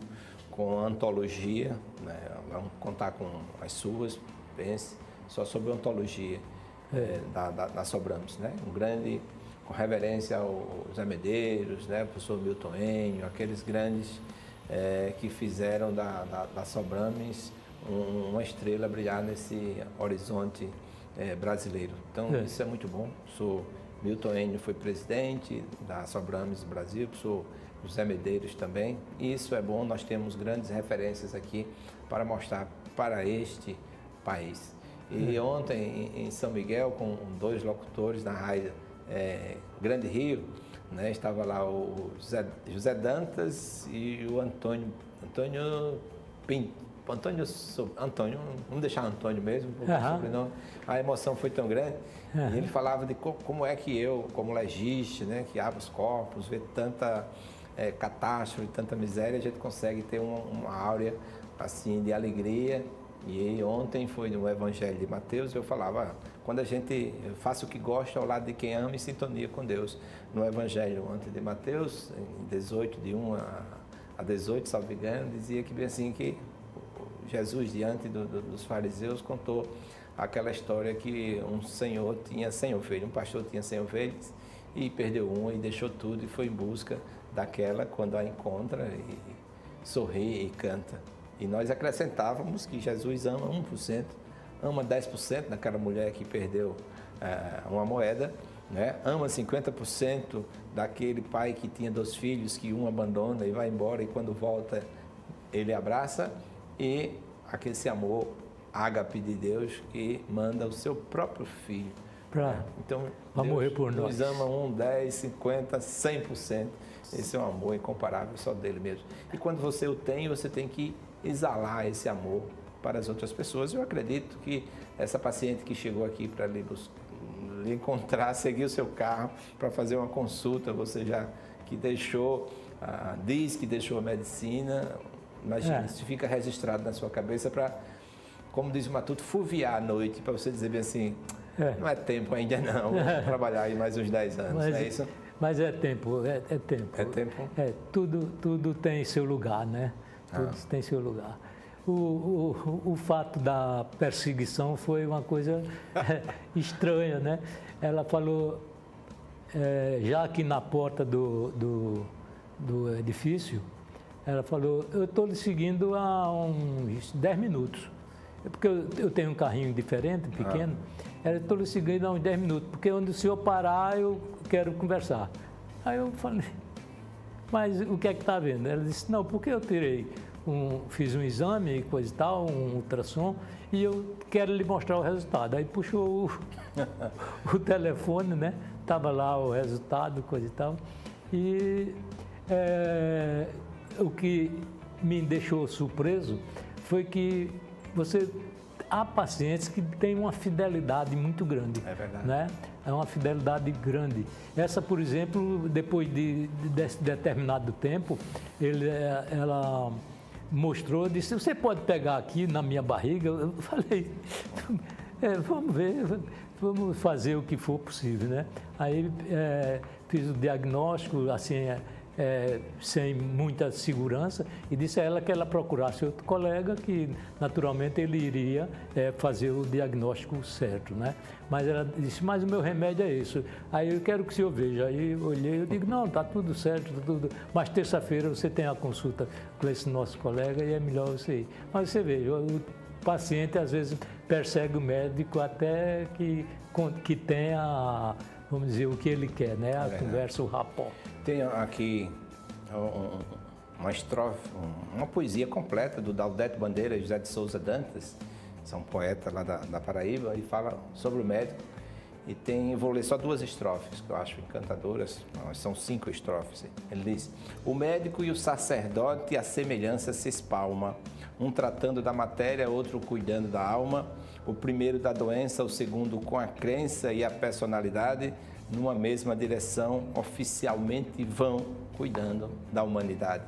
com antologia, né? Vamos contar com as suas, pense, só sobre ontologia da Sobramos, né? Um grande, com reverência ao Zé Medeiros, né? O professor Milton Enio, aqueles grandes que fizeram da Sobrames uma estrela brilhar nesse horizonte brasileiro. Então, isso é muito bom. O professor Milton Enio foi presidente da Sobrames Brasil, o professor José Medeiros também. E isso é bom, nós temos grandes referências aqui para mostrar para este país. E ontem, em São Miguel, com 2 locutores na rádio Grande Rio, né, estava lá o José Dantas e o Antônio Pinto. Antônio, vamos deixar Antônio mesmo, porque o sobrenome, a emoção foi tão grande. E ele falava de como é que eu, como legista, né, que abre os corpos, vê tanta catástrofe, tanta miséria, a gente consegue ter uma áurea assim, de alegria. E ontem foi no Evangelho de Mateus, eu falava, quando a gente faz o que gosta ao lado de quem ama, em sintonia com Deus. No Evangelho ontem de Mateus, em 18, de 1 a 18, salvo engano, dizia que bem assim que Jesus, diante dos fariseus, contou aquela história que um senhor tinha 100 ovelhas, um pastor tinha 100 ovelhas e perdeu uma e deixou tudo e foi em busca daquela, quando a encontra, e sorri e canta. E nós acrescentávamos que Jesus ama 1%, ama 10% daquela mulher que perdeu uma moeda, né? Ama 50% daquele pai que tinha 2 filhos, que um abandona e vai embora e quando volta ele abraça, e aquele amor ágape de Deus que manda o seu próprio filho para Então, morrer por nós. Deus ama 1, 10, 50, 100%. Esse é um amor incomparável, só dele mesmo. E quando você o tem, você tem que exalar esse amor para as outras pessoas. Eu acredito que essa paciente que chegou aqui para lhe encontrar, seguir o seu carro para fazer uma consulta, você já que deixou, diz que deixou a medicina, imagina, isso fica registrado na sua cabeça para, como diz o Matuto, fuviar à noite, para você dizer bem assim, não é tempo ainda não, vou trabalhar aí mais uns 10 anos, mas, é isso? Mas é tempo, é tempo. É tempo? Tudo tem seu lugar, né? Tudo tem seu lugar. O fato da perseguição foi uma coisa estranha, né? Ela falou, já aqui na porta do edifício, ela falou, eu estou lhe seguindo há uns 10 minutos. Porque eu tenho um carrinho diferente, pequeno, ela estou lhe seguindo há uns 10 minutos, porque onde o senhor parar, eu quero conversar. Aí eu falei, mas o que é que está vendo? Ela disse, não, porque eu fiz um exame e coisa e tal, um ultrassom, e eu quero lhe mostrar o resultado. Aí puxou o telefone, né? Estava lá o resultado, coisa e tal. E o que me deixou surpreso foi que há pacientes que têm uma fidelidade muito grande. É verdade. Né? É uma fidelidade grande. Essa, por exemplo, depois desse determinado tempo, ela mostrou, disse, você pode pegar aqui na minha barriga? Eu falei, vamos ver, vamos fazer o que for possível, né? Aí fiz o diagnóstico, assim, sem muita segurança, e disse a ela que ela procurasse outro colega que naturalmente ele iria fazer o diagnóstico certo, né? Mas ela disse, mas o meu remédio é isso. Aí eu quero que o senhor veja. Aí eu olhei, eu digo, não, está tudo certo, tudo. Mas terça-feira você tem a consulta com esse nosso colega e é melhor você ir. Mas você veja, o paciente às vezes persegue o médico até que tenha, vamos dizer, o que ele quer, né? A conversa, o rapport. Tem aqui uma estrofe, uma poesia completa do Daldeto Bandeira e José de Souza Dantas, são poetas lá da Paraíba, e fala sobre o médico. E vou ler só 2 estrofes que eu acho encantadoras, são 5 estrofes. Ele diz, o médico e o sacerdote a semelhança se espalma, um tratando da matéria, outro cuidando da alma, o primeiro da doença, o segundo com a crença e a personalidade, numa mesma direção, oficialmente vão cuidando da humanidade.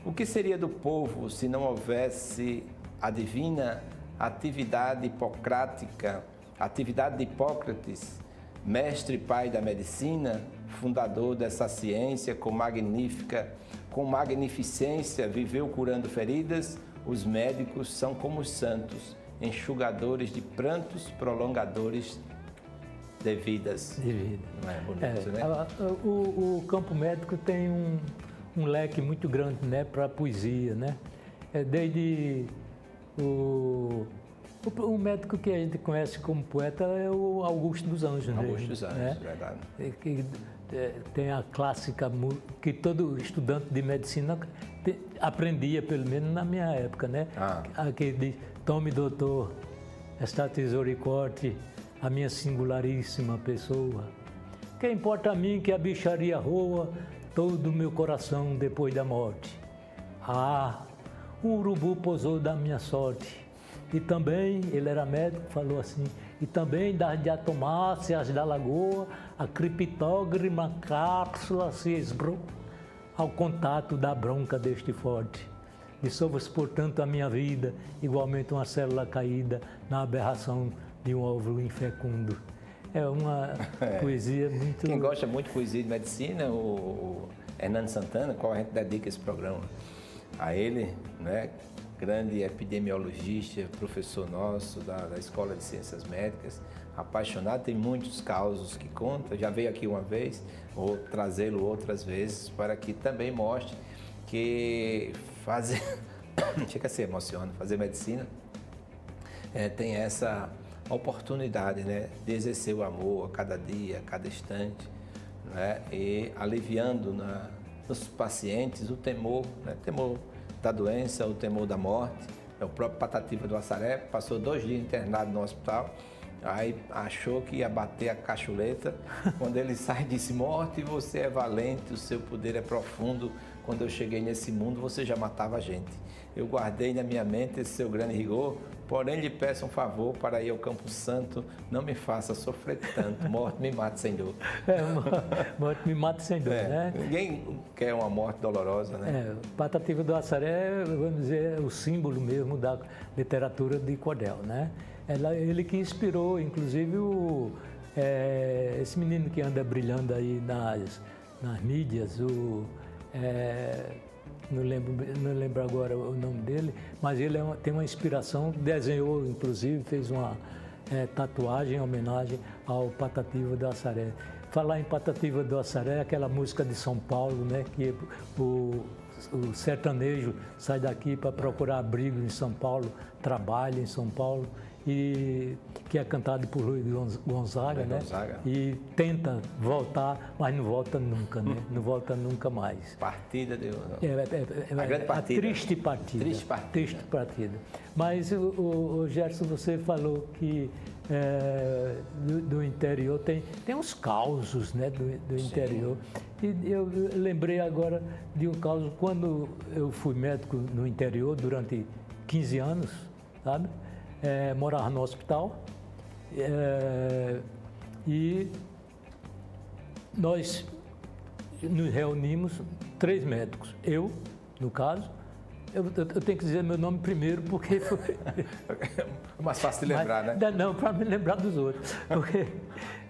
O que seria do povo se não houvesse a divina atividade hipocrática, atividade de Hipócrates, mestre e pai da medicina, fundador dessa ciência com magnificência, viveu curando feridas? Os médicos são como os santos, enxugadores de prantos, prolongadores de vidas. De vida. Não é bonito, né? O campo médico tem um leque muito grande, né, para a poesia, né? Desde o médico que a gente conhece como poeta é o Augusto dos Anjos. Augusto dos Anjos, né? Verdade. Tem a clássica que todo estudante de medicina aprendia, pelo menos na minha época, né? Aquele tome, doutor, esta tesoura e corte, a minha singularíssima pessoa. Que importa a mim que a bicharia roa todo o meu coração depois da morte? Um urubu posou da minha sorte. E também, ele era médico, falou assim, e também das diatomáceas da lagoa, a criptógrima cápsula se esbrou ao contato da bronca deste forte. Dissolvo-se, portanto, a minha vida, igualmente uma célula caída na aberração de um óvulo infecundo. É uma poesia muito... Quem gosta muito de poesia de medicina, o Hernando Santana, qual a gente dedica esse programa a ele, né? Grande epidemiologista, professor nosso da Escola de Ciências Médicas, apaixonado, tem muitos causos que conta, já veio aqui uma vez, vou trazê-lo outras vezes para que também mostre que fazer, chega a se emociona, fazer medicina tem essa oportunidade, né, de exercer o amor a cada dia, a cada instante, né, e aliviando nos pacientes o temor, né, temor da doença, o temor da morte. O próprio Patativa do Assaré passou 2 dias internado no hospital, Aí achou que ia bater a cachuleta. Quando ele sai, disse: morte, você é valente, o seu poder é profundo. Quando eu cheguei nesse mundo, você já matava a gente. Eu guardei na minha mente esse seu grande rigor, porém lhe peço um favor para ir ao Campo Santo, não me faça sofrer tanto, morte me mate sem dor. Morte me mate sem dor, né? Ninguém quer uma morte dolorosa, né? Patativa do Assaré, vamos dizer, é o símbolo mesmo da literatura de cordel, né? Ele que inspirou, inclusive, esse menino que anda brilhando aí nas mídias, não lembro agora o nome dele, mas ele tem uma inspiração, desenhou, inclusive, fez uma tatuagem em homenagem ao Patativa do Assaré. Falar em Patativa do Assaré, aquela música de São Paulo, né, que o sertanejo sai daqui para procurar abrigo em São Paulo, trabalha em São Paulo, e que é cantado por Luiz Gonzaga, né? E tenta voltar, mas não volta nunca, né? Não volta nunca mais. Partida de... a grande partida. A triste partida. Triste partida. Mas, o Gerson, você falou que do interior tem uns causos, né? Do interior. E eu lembrei agora de um caso quando eu fui médico no interior durante 15 anos, sabe? Morava no hospital e nós nos reunimos, 3 médicos. Eu, no caso, eu tenho que dizer meu nome primeiro porque foi... É mais fácil de lembrar, né? Não, para me lembrar dos outros.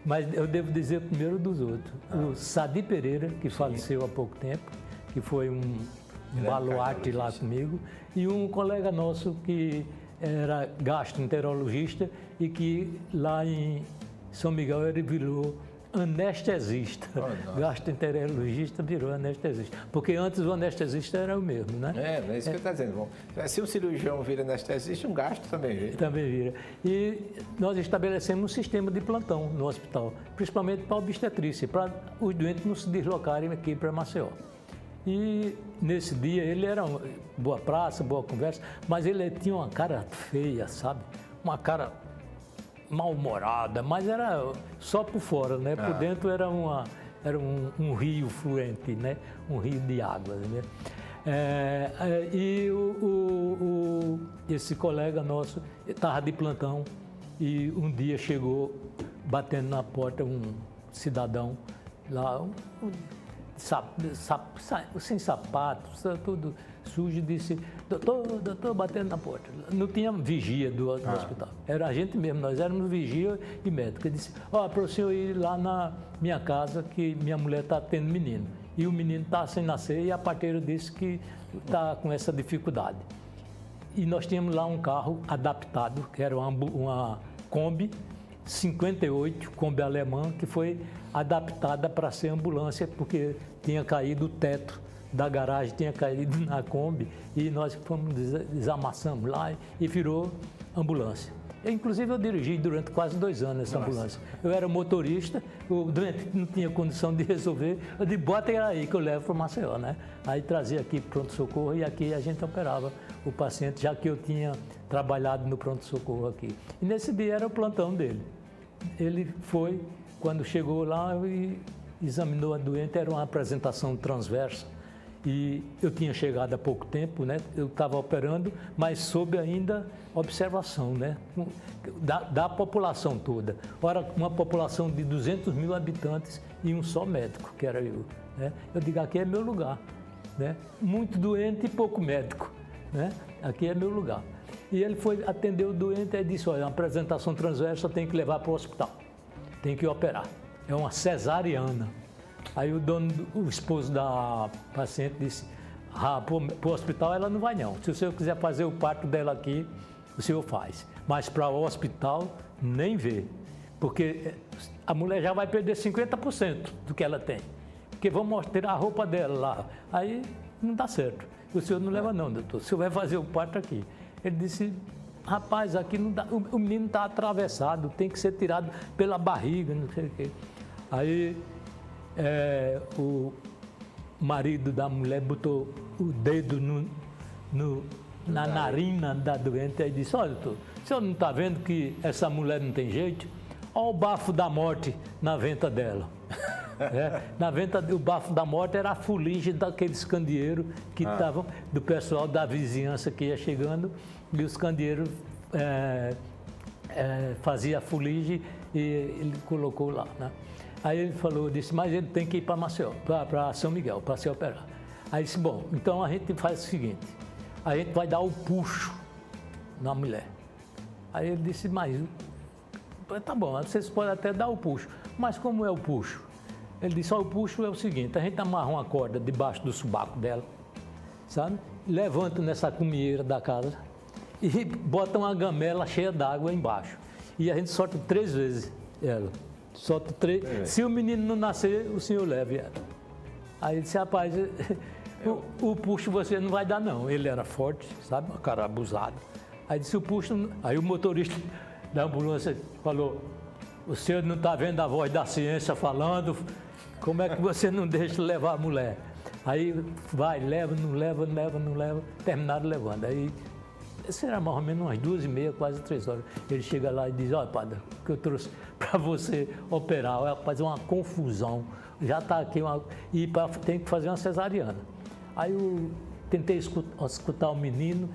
Mas eu devo dizer primeiro dos outros. O Sadi Pereira, que faleceu há pouco tempo, que foi um baluarte lá comigo, e um colega nosso que era gastroenterologista e que lá em São Miguel ele virou anestesista. Gastroenterologista virou anestesista. Porque antes o anestesista era o mesmo, né? É isso que eu estou dizendo. Bom, se um cirurgião vira anestesista, um gastro também vira. Também vira. E nós estabelecemos um sistema de plantão no hospital, principalmente para a obstetrícia, para os doentes não se deslocarem aqui para Maceió. E nesse dia ele era boa praça, boa conversa, mas ele tinha uma cara feia, sabe? Uma cara mal-humorada, mas era só por fora, né? Por dentro era um rio fluente, né? Um rio de água, né? E esse colega nosso estava de plantão e um dia chegou batendo na porta um cidadão lá, sem sapato, tudo sujo, disse: doutor, batendo na porta. Não tinha vigia do hospital, era a gente mesmo, nós éramos vigia e médico. Ele disse: para o senhor ir lá na minha casa, que minha mulher está tendo menino, e o menino está sem nascer, e a parteira disse que está com essa dificuldade. E nós tínhamos lá um carro adaptado, que era uma Kombi 58, Kombi alemã, que foi adaptada para ser ambulância, porque tinha caído o teto da garagem, tinha caído na Kombi, e nós desamassamos lá e virou ambulância. Inclusive eu dirigi durante quase 2 anos essa ambulância. Eu era motorista, o doente não tinha condição de resolver, eu disse: bota aí que eu levo para Maceió, né? Aí trazia aqui pronto-socorro e aqui a gente operava o paciente, já que eu tinha trabalhado no pronto-socorro aqui. E nesse dia era o plantão dele. Ele foi, quando chegou lá e examinou a doente, era uma apresentação transversa. E eu tinha chegado há pouco tempo, né? Eu estava operando, mas sob ainda observação, né? Da população toda. Ora, uma população de 200 mil habitantes e um só médico, que era eu, né? Eu digo: aqui é meu lugar, né? Muito doente e pouco médico, né? Aqui é meu lugar. E ele foi atender o doente e disse: olha, uma apresentação transversa tem que levar para o hospital, tem que operar. É uma cesariana. Aí o esposo da paciente disse: para o hospital ela não vai não. Se o senhor quiser fazer o parto dela aqui, o senhor faz. Mas para o hospital, nem vê. Porque a mulher já vai perder 50% do que ela tem. Porque vamos tirar a roupa dela lá. Aí não dá certo. O senhor não leva não, doutor. O senhor vai fazer o parto aqui. Ele disse: rapaz, aqui não dá, o menino está atravessado, tem que ser tirado pela barriga, não sei o quê. Aí o marido da mulher botou o dedo na narina da doente, aí disse, olha, doutor, o senhor não está vendo que essa mulher não tem jeito? Olha o bafo da morte na venta dela. O bafo da morte era a fuligem daqueles candeeiros que estavam, do pessoal da vizinhança que ia chegando, e os candeeiros faziam a fuligem e ele colocou lá, né? Aí ele falou, disse, mas ele tem que ir para Maceió, para São Miguel, para se operar. Aí disse, bom, então a gente faz o seguinte, a gente vai dar o puxo na mulher. Aí ele disse, mas tá bom, vocês podem até dar o puxo, mas como é o puxo? Ele disse, o puxo é o seguinte, a gente amarra uma corda debaixo do sobaco dela, sabe? Levanta nessa cumieira da casa e bota uma gamela cheia d'água embaixo. E a gente solta 3 vezes ela. Solta 3. Se o menino não nascer, o senhor leva ela. Aí ele disse, rapaz, o puxo você não vai dar não. Ele era forte, sabe? Um cara abusado. Aí disse, o puxo... Aí o motorista da ambulância falou, o senhor não está vendo a voz da ciência falando? Como é que você não deixa levar a mulher? Aí vai, leva, não leva, terminaram levando. Aí, isso era mais ou menos umas 2h30, quase 3 horas. Ele chega lá e diz, olha, padre, o que eu trouxe para você operar, vai fazer uma confusão, já está aqui, e tem que fazer uma cesariana. Aí eu tentei escutar o menino,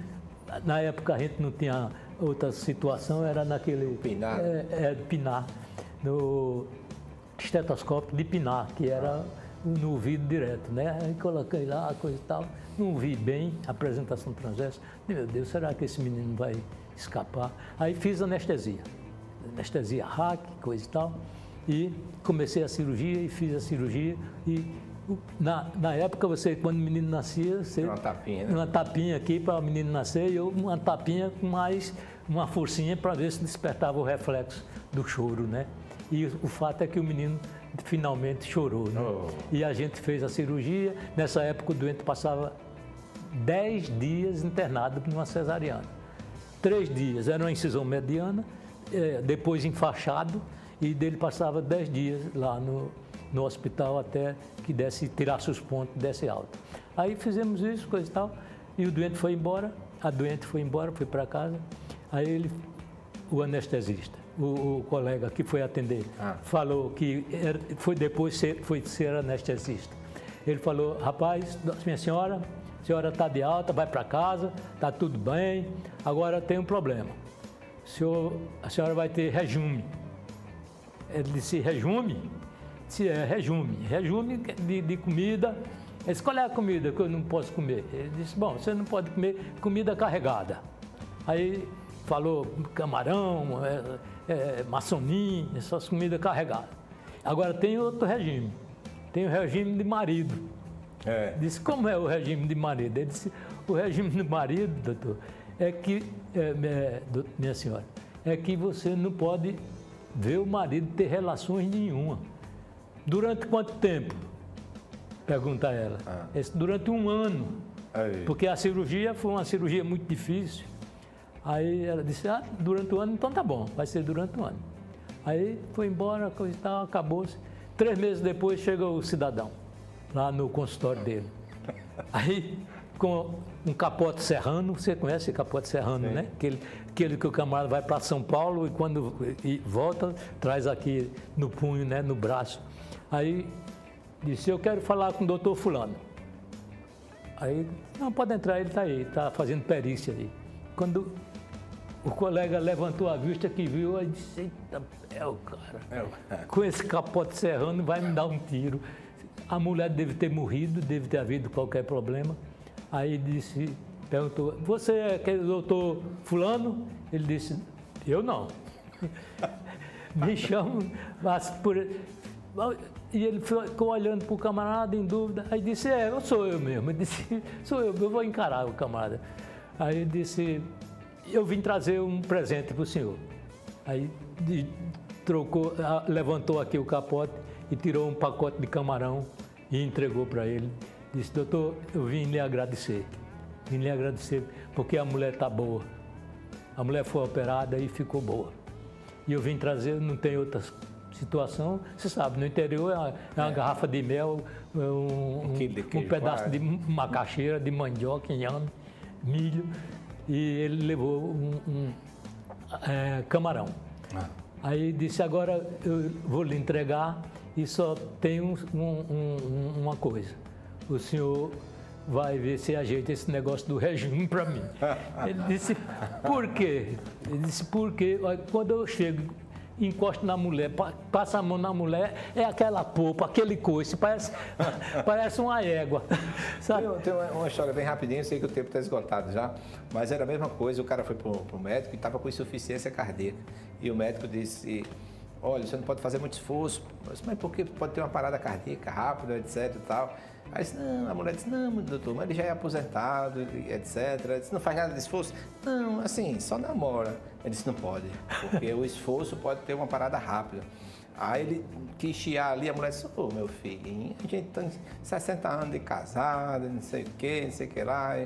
na época a gente não tinha outra situação, era naquele... Pinar. Pinar, no estetoscópio de pinar, que era no ouvido direto, né? Aí coloquei lá, a coisa e tal, não vi bem a apresentação transversa. Meu Deus, será que esse menino vai escapar? Aí fiz anestesia hack, coisa e tal, e comecei a cirurgia e fiz a cirurgia e na época quando o menino nascia, você... Uma tapinha, né? Uma tapinha aqui para o menino nascer e uma tapinha com mais uma forcinha para ver se despertava o reflexo do choro, né? E o fato é que o menino finalmente chorou, né? E a gente fez a cirurgia. Nessa época o doente passava 10 dias internado numa cesariana. 3 dias era uma incisão mediana, depois enfaixado, e dele passava 10 dias lá no hospital até que tirasse os pontos e desse alta. Aí fizemos isso, coisa e tal, e o doente foi embora, foi para casa. Aí o anestesista, o colega que foi atender, falou que foi ser anestesista. Ele falou, rapaz, minha senhora, a senhora está de alta, vai para casa, está tudo bem, agora tem um problema. A senhora vai ter rejume. Ele disse, rejume? Se é rejume de comida. Ele disse, qual é a comida que eu não posso comer? Ele disse, bom, você não pode comer comida carregada. Aí falou camarão, maçonim, essas comidas carregadas. Agora tem outro regime, tem o regime de marido. Disse, como é o regime de marido? Ele disse, o regime de marido, doutor, é que, minha senhora, é que você não pode ver o marido ter relações nenhuma. Durante quanto tempo? Pergunta ela. Durante 1 ano. Porque a cirurgia foi uma cirurgia muito difícil. Aí ela disse, durante 1 ano, então tá bom, vai ser durante 1 ano. Aí foi embora, coisa e tal, acabou-se. 3 meses depois chega o cidadão, lá no consultório dele. Aí, com um capote serrano, você conhece capote serrano, né? Aquele que o camarada vai para São Paulo e quando volta, traz aqui no punho, né, no braço. Aí disse, eu quero falar com o doutor fulano. Aí, não, pode entrar, ele está aí, está fazendo perícia ali. Quando o colega levantou a vista que viu, aí disse, eita, o cara, com esse capote serrano vai me dar um tiro. A mulher deve ter morrido, deve ter havido qualquer problema. Aí disse, perguntou, você é aquele doutor fulano? Ele disse, eu não. Me chamo, mas por... E ele ficou olhando para o camarada em dúvida. Aí disse, eu sou eu mesmo. Ele disse, sou eu vou encarar o camarada. Aí ele disse, eu vim trazer um presente para o senhor. Aí levantou aqui o capote e tirou um pacote de camarão e entregou para ele. Disse, doutor, eu vim lhe agradecer. Vim lhe agradecer porque a mulher está boa. A mulher foi operada e ficou boa. E eu vim trazer, não tem outra situação. Você sabe, no interior é uma garrafa de mel, um pedaço de macaxeira, de mandioca, inhame, milho. e ele levou um camarão. Aí disse, agora eu vou lhe entregar e só tem uma coisa. O senhor vai ver se ajeita esse negócio do regime para mim. Ele disse, por quê? Ele disse, porque quando eu chego, encosto na mulher, passa a mão na mulher, é aquela polpa, aquele coice, parece uma égua. Sabe? Tem uma história bem rapidinha, sei que o tempo está esgotado já, mas era a mesma coisa, o cara foi para o médico e estava com insuficiência cardíaca. E o médico disse, olha, você não pode fazer muito esforço. Eu disse, mas por que pode ter uma parada cardíaca rápida, etc e tal? Aí disse, não, a mulher disse, não, doutor, mas ele já é aposentado, etc. Ele disse, não faz nada de esforço? Não, assim, só namora. Ele disse, não pode, porque o esforço pode ter uma parada rápida. Aí ele quis chiar ali, a mulher disse, ô, meu filho, a gente tem 60 anos de casado, não sei o que lá.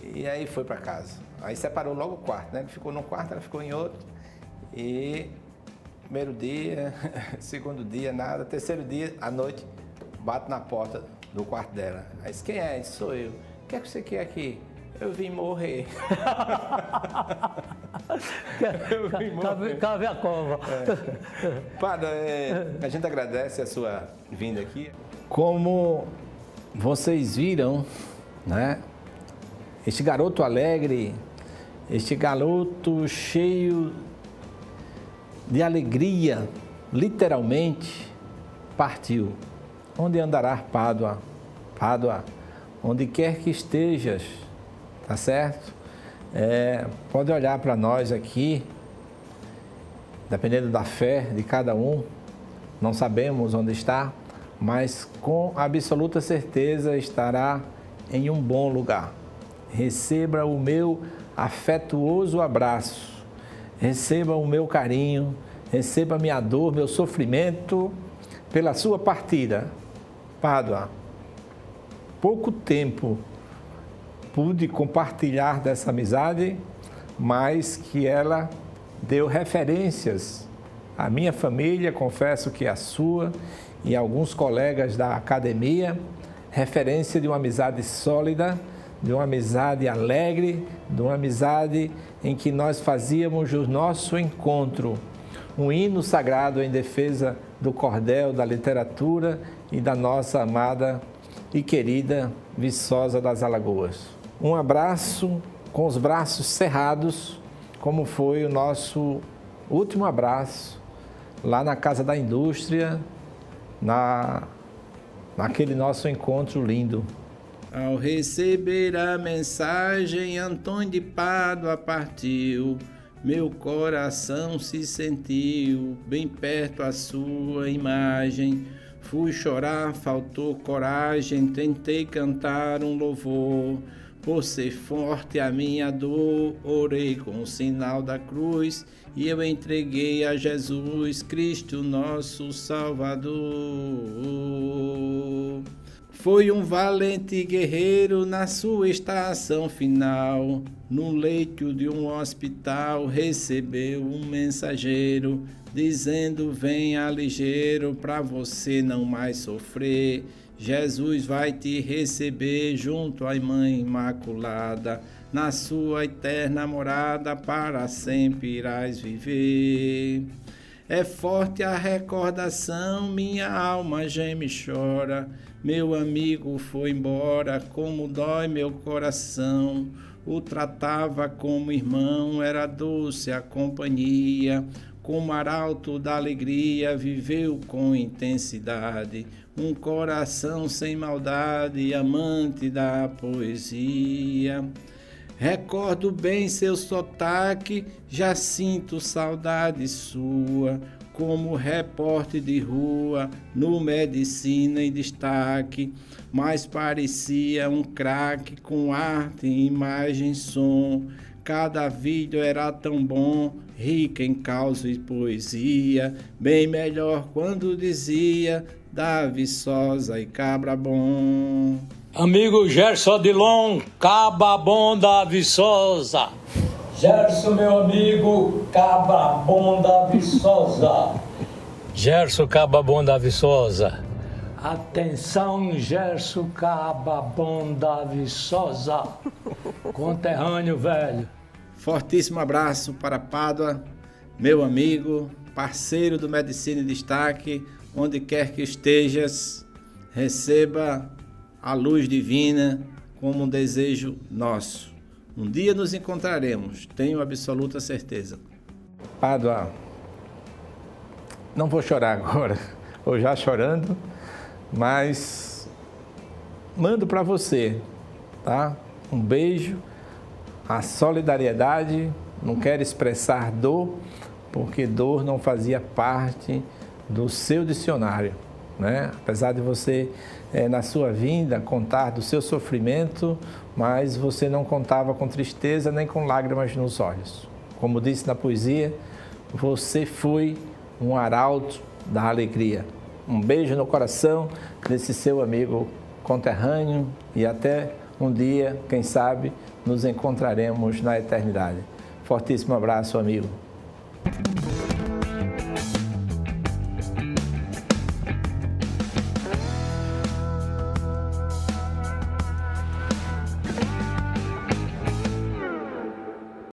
E aí foi para casa. Aí separou logo o quarto, né? Ele ficou num quarto, ela ficou em outro. E primeiro dia, segundo dia, nada. Terceiro dia, à noite, bate na porta do quarto dela. Aí disse, quem é? Disse, sou eu. O que é que você quer aqui? Eu vim morrer. Cave a cova. Padre, a gente agradece a sua vinda aqui. Como vocês viram, né? Este garoto alegre, este garoto cheio de alegria, literalmente, partiu. Onde andará Pádua? Pádua, onde quer que estejas, tá certo? Pode olhar para nós aqui, dependendo da fé de cada um, não sabemos onde está, mas com absoluta certeza estará em um bom lugar. Receba o meu afetuoso abraço, receba o meu carinho, receba a minha dor, meu sofrimento pela sua partida. Pádua, pouco tempo pude compartilhar dessa amizade, mas que ela deu referências à minha família, confesso que a sua e alguns colegas da academia, referência de uma amizade sólida, de uma amizade alegre, de uma amizade em que nós fazíamos o nosso encontro, um hino sagrado em defesa do cordel, da literatura e da nossa amada e querida Viçosa das Alagoas. Um abraço com os braços cerrados, como foi o nosso último abraço lá na Casa da Indústria, naquele nosso encontro lindo. Ao receber a mensagem, Antônio de Pádua partiu. Meu coração se sentiu bem perto a sua imagem. Fui chorar, faltou coragem, tentei cantar um louvor. Por ser forte a minha dor, orei com o sinal da cruz e eu entreguei a Jesus Cristo, nosso Salvador. Foi um valente guerreiro na sua estação final. No leito de um hospital recebeu um mensageiro, dizendo, venha ligeiro para você não mais sofrer. Jesus vai te receber junto à Mãe Imaculada, na sua eterna morada para sempre irás viver. É forte a recordação, minha alma geme e chora. Meu amigo foi embora, como dói meu coração. O tratava como irmão, era doce a companhia. Como arauto da alegria, viveu com intensidade. Um coração sem maldade, amante da poesia. Recordo bem seu sotaque, já sinto saudade sua. Como repórter de rua, no Medicina em Destaque, mas parecia um craque com arte, imagem e som. Cada vídeo era tão bom, rica em causa e poesia, bem melhor quando dizia da Viçosa e Cabra Bom. Amigo Gerson Odilon, Cabra Bom da Viçosa. Gerson, meu amigo, Cabra Bom da Viçosa. Gerson, Cabra Bom da Viçosa. Atenção, Gerson Cababon da Viçosa, conterrâneo velho. Fortíssimo abraço para Pádua, meu amigo, parceiro do Medicina em Destaque, onde quer que estejas, receba a luz divina como um desejo nosso. Um dia nos encontraremos, tenho absoluta certeza. Pádua, não vou chorar agora, ou já chorando, mas mando para você, tá? Um beijo, a solidariedade, não quero expressar dor, porque dor não fazia parte do seu dicionário, né? Apesar de você, na sua vinda, contar do seu sofrimento, mas você não contava com tristeza nem com lágrimas nos olhos. Como disse na poesia, você foi um arauto da alegria. Um beijo no coração desse seu amigo conterrâneo e até um dia, quem sabe, nos encontraremos na eternidade. Fortíssimo abraço, amigo.